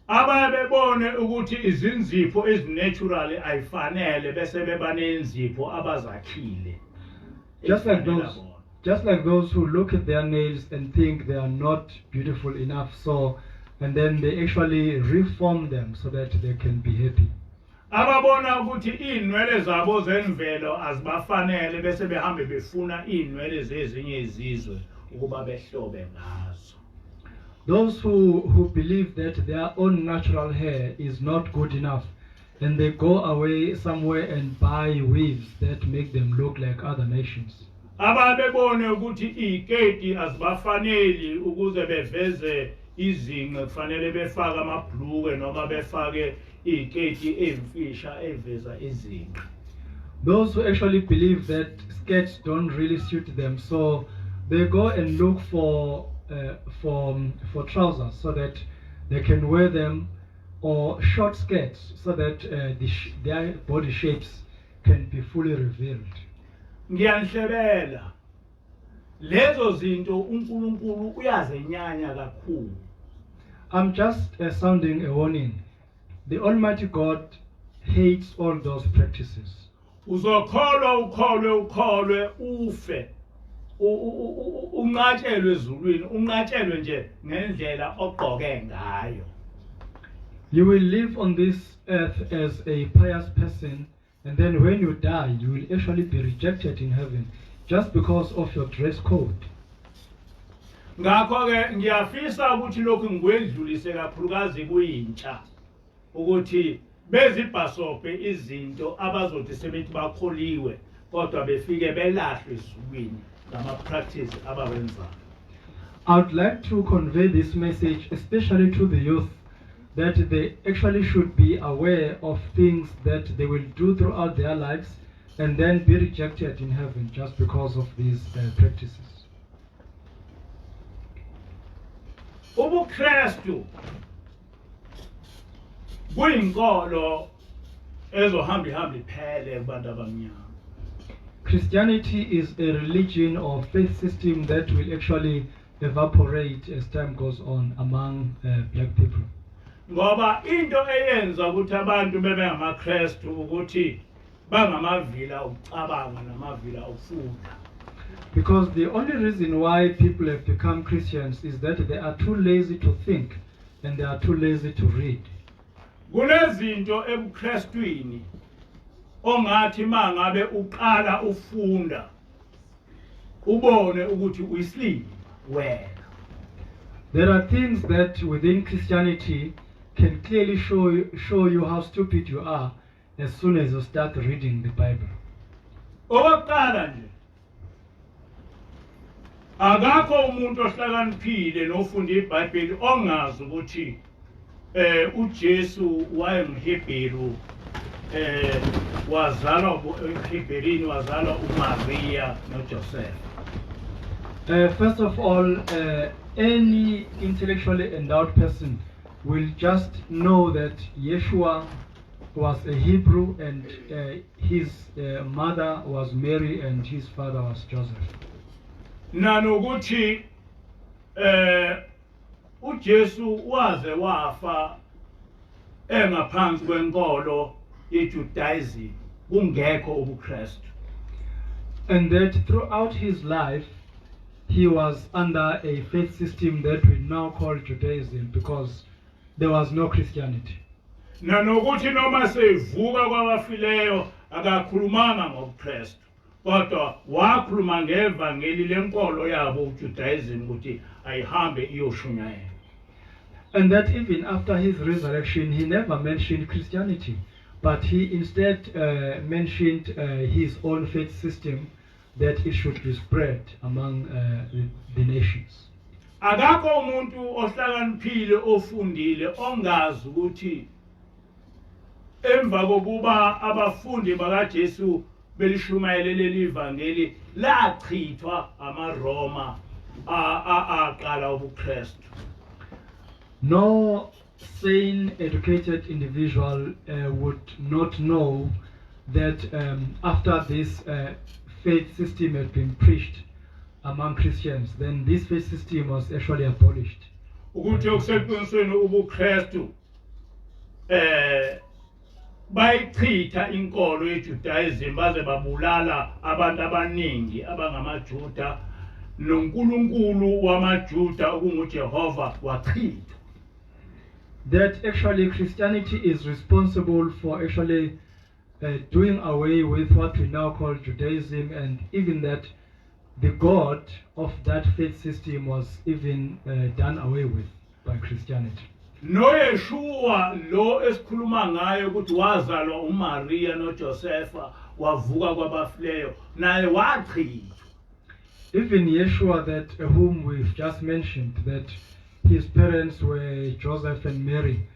Ababebone ukuthi izinzipho ezinatural ayifanele bese bebanenzipho abazakhile. Just like ekufanele those, bona. just like those who look at their nails and think they are not beautiful enough, so and then they actually reform them so that they can be happy. Ababona ukuthi inwele zabo zemvelo azibafanele bese behambe befuna inwele zezinye izizwe ukuba behlobe ngazo. Those who believe that their own natural hair is not good enough, and they go away somewhere and buy weaves that make them look like other nations. Ababebone ukuthi iketi azibafaneli ukuze beveze izinqe kufanele befake amabhluke noma befake iketi emfisha eveza izinqe. Those who actually believe that skirts don't really suit them, so they go and look for trousers so that they can wear them, or short skirts so that their body shapes can be fully revealed. Ngiyanhlebela lezo zinto uNkulunkulu uyazenyanya kakhulu. I'm just sounding a warning. The Almighty God hates all those practices. Uzokholwa ukholwe ufe unqatshelwe ezulwini unqatshelwe nje ngendlela ogqoke ngayo. You will live on this earth as a pious person, and then when you die, you will actually be rejected in heaven just because of your dress code. Ngakho ke ngiyafisa ukuthi lokhu ngikwedlulise kakhulukazi kuyintsha ukuthi bezibhasope izinto abazothi sebethi bakholiwe kodwa befike belahlwe ezulwini ngama practice abawenzayo. I would like to convey this message especially to the youth, that they actually should be aware of things that they will do throughout their lives and then be rejected in heaven just because of these practices. UbuKristu kuyinkolo ezohamba iphele kubantu abamnyama. Christianity is a religion or faith system that will actually evaporate as time goes on among black people. Ngoba into eyenza ukuthi abantu bebe ngamaKristu ukuthi bangamavila ukucabanga namavila ukufunda. Because the only reason why people have become Christians is that they are too lazy to think and they are too lazy to read. Kunezinto ebuKristwini ongathi mangabe uqala ufunda ubone ukuthi uyisilimi wena. There are things that within Christianity can clearly show you how stupid you are as soon as you start reading the Bible. Okokuqala nje akakho umuntu ohlakaniphile nofunda iBhayibheli ongazi ukuthi uJesu wayengihebheru wazalwa eHebherini wazalwa uMaria noJoseph. First of all, any intellectually endowed person will just know that Yeshua was a Hebrew and his mother was Mary and his father was Joseph. Nanokuthi uJesu waze wafa engaphansi kwenkolo yeJudaism kungekho ubuKristu. And that throughout his life he was under a faith system that we now call Judaism because there was no Christianity. Nanokuthi noma sevuka kwabafileyo akakhulumanga ngobuKristu kodwa wakhuluma ngevangeli lenkolo yabo uJudaism ukuthi ayihambe iyoshunyayela. And that even after his resurrection he never mentioned Christianity, but he instead mentioned his own faith system, that it should be spread among the nations. Akakho umuntu ohlakaniphile ofundile ongazi ukuthi emva kokuba abafundi bakaJesu belishumayele leli ivangeli lachithwa amaRoma aqala ubuKristu. No sane, educated individual would not know that after this faith system had been preached among Christians, then this faith system was actually abolished. Ukuthi okuseqinisweni ubuKristu bayichitha inkolo yeJudaism baze babulala abantu abaningi abangamaJuda noNkulunkulu wamaJuda okunguJehova wachitha. That actually Christianity is responsible for actually doing away with what we now call Judaism, and even that the God of that faith system was even done away with by Christianity. noYeshua lo esikhuluma ngaye ukuthi wazalwa uMaria noJosepha wavuka kwabafileyo naye wachithwa. Even Yeshua, that whom we've just mentioned, that his parents were Joseph and Mary,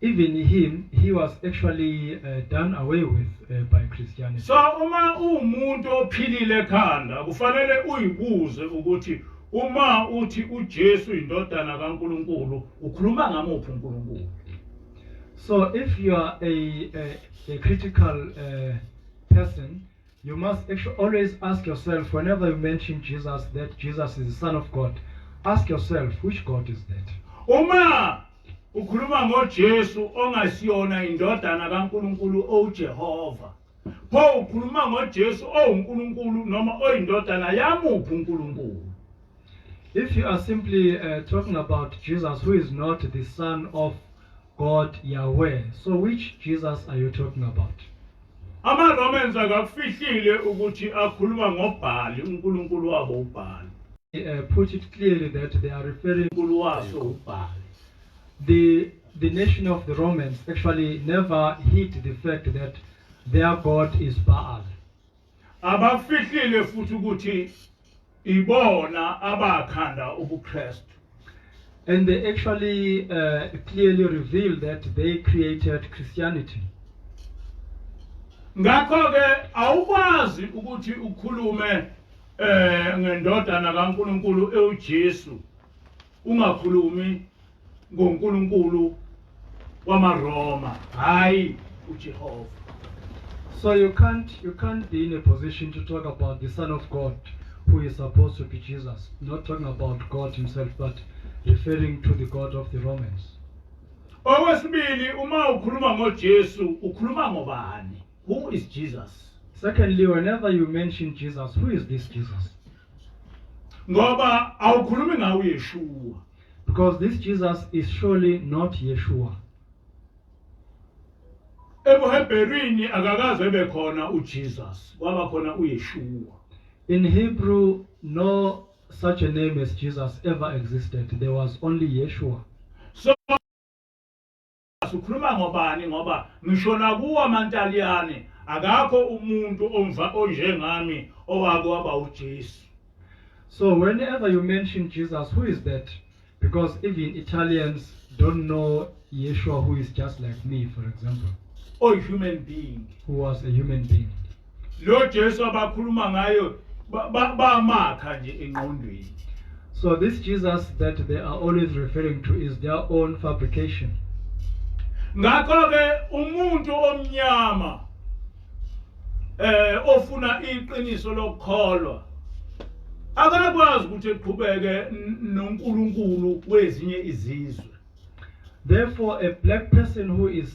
even him, he was actually done away with by Christianity. So uma umuntu ophilile ekhanda kufanele uyibuze ukuthi uma uthi uJesu indodana kaNkulunkulu ukhuluma ngamuphi uNkulunkulu. So if you are a critical person, you must actually always ask yourself, whenever you mention Jesus, that Jesus is the Son of God, ask yourself, which God is that? Uma ukhuluma ngoJesu ongasiyona indodana kaNkulunkulu oJehova, pho ukhuluma ngoJesu oNkulunkulu noma oyindodana yamuphi uNkulunkulu. If you are simply talking about Jesus, who is not the Son of God Yahweh, so which Jesus are you talking about? AmaRomans akakufihlile ukuthi akhuluma ngoBhali uNkulunkulu wabo uBhali. Put it clearly that they are referring uNkulunkulu waso uBhali. The nation of the Romans actually never hid the fact that their God is Baal. Abafihlile futhi ukuthi ibona abakhanda ubuKristu. And they actually clearly reveal that they created Christianity. Ngakho ke awukwazi ukuthi ukhulume ngendodana kaNkulunkulu eUjesu ungakhulumi ngoNkulunkulu wamaRoma hayi uJehova. So you can't be in a position to talk about the Son of God, who is supposed to be Jesus, not talking about God himself, but referring to the God of the Romans. Okwesibili uma ukhuluma ngoJesu ukhuluma ngobani? Who is Jesus? Secondly, whenever you mention Jesus, who is this Jesus? Ngoba awukhulumi ngawe Yeshua. Because this Jesus is surely not Yeshua. ebuHebherini akakaze bekhona uJesus kwaba khona uYeshua. In Hebrew, no such a name as Jesus ever existed. There was only Yeshua. So ukhuluma ngobani ngoba ngisho nakuwa amantaliyane akakho umuntu onjengami owake waba uJesu. So whenever you mention Jesus, who is that? Because even Italians don't know Yeshua, who is just like me, for example. Or human being. Who was a human being. Lo Jesu abakhuluma ngayo bamakha nje engqondweni. So this Jesus that they are always referring to is their own fabrication. Ngakho ke umuntu omnyama ofuna iqiniso lokukholwa akakwazi ukuthi eqhubeke noNkulunkulu wezinye izizwe. Therefore, a black person who is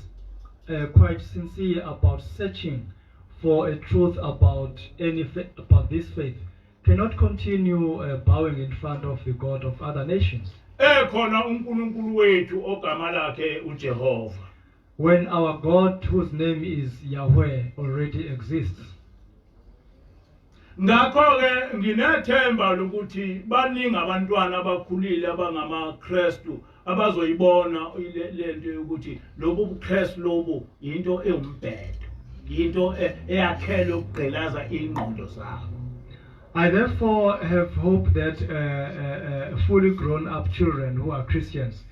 quite sincere about searching for a truth about about this faith cannot continue bowing in front of the God of other nations. Ekhona uNkulunkulu wethu ogama lakhe uJehova. When our God, whose name is Yahweh, already exists. Ngakho ke nginethemba lokuthi baningi abantwana abakhulile abangamaKristu abazoyibona lento yokuthi lobu buKristu lobu into eumbhedo, into eyakhelwe ukugqilaza ingqondo zabo. I therefore have hope that fully grown up children who are Christians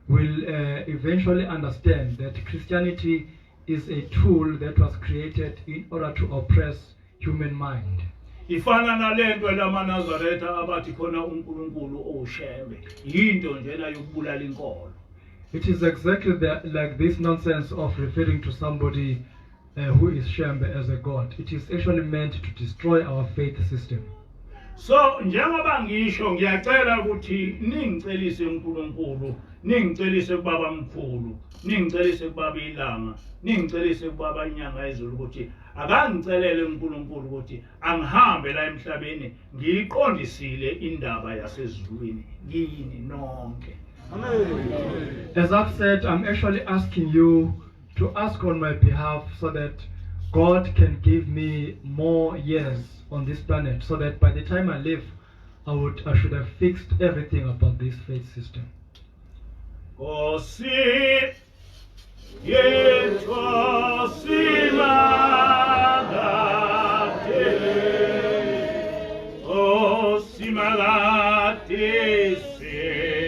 will eventually understand that Christianity is a tool that was created in order to oppress human mind. Ifana nalento lamaNazaretha abathi khona uNkulunkulu owushembe yinto njena yokubulala inkolo. It is exactly like this nonsense of referring to somebody who is Shembe as a god. It is actually meant to destroy our faith system. So njengoba ngisho ngiyacela ukuthi ningicelise uNkulunkulu, ningicelise kubaba mkhulu, ningicelise kubaba ilanga, ningicelise kubaba inyanga yezulu ukuthi akangicelele uNkulunkulu ukuthi angihambe la emhlabeni ngiyiqondisile indaba yasezulwini kini nonke. As I've said, I'm actually asking you to ask on my behalf so that God can give me more years on this planet, so that by the time I live, I should have fixed everything about this faith system. Osi yetwa simagate, o simagate se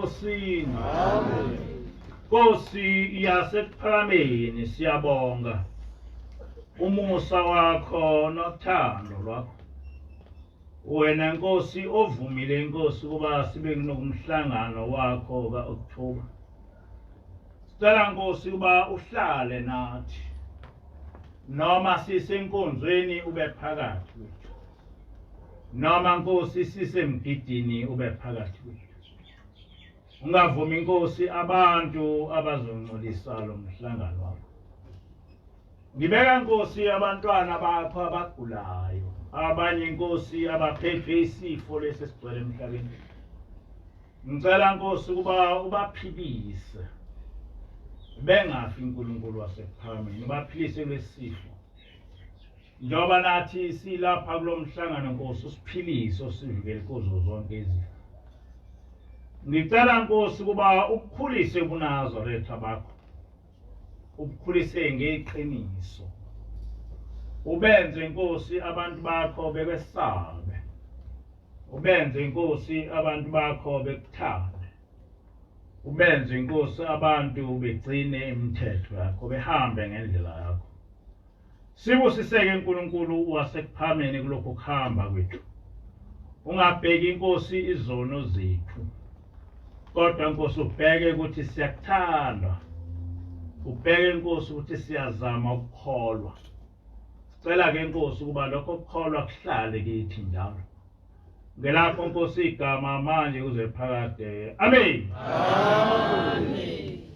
enkosini. Nkosi yasekuphakameni siyabonga umusa wakho nothando lwakho. Wena Nkosi ovumile Nkosi kuba sibe kunomhlangano wakho ka-October. Sicela Nkosi kuba uhlale nathi. Noma sisenkonzweni ube phakathi kwethu. Noma Nkosi sisemgidini ube phakathi kwethu. Ungavumi Nkosi abantu abazongcolisa lo mhlangano wakho. Ngibeka Nkosi abantwana bakho abagulayo. Abanye Nkosi abaphethwe isifo lesi sigcwele emhlabeni. Ngicela Nkosi kuba ubaphilise. Bengafi uNkulunkulu wasekuphakameni, ubaphilise lesifo. Njengoba nathi silapha kulomhlangano Nkosi usiphilise usivikele kuzo zonke izifo. Ngicela Nkosi kuba ukukhulise ubuNazaretha bakho. Ukukhulise ngeqiniso. Ubenze Nkosi abantu bakho bekwesabe. Ubenze Nkosi abantu bakho bekuthande. Ubenze Nkosi abantu begcine imithetho yakho, behambe ngendlela yakho. Sibusiseke uNkulunkulu wasekuphakameni kulokho kuhamba kwethu. Ungabheki Nkosi izono zethu. Kodwa Nkosi ubheke ukuthi siyakuthanda. Ubheke Nkosi ukuthi siyazama ukukholwa. Sicela ke Nkosi kuba lokho kukholwa kuhlale kithi njalo. Ngelakho Nkosi igama manje kuze phakade. Amen. Amen.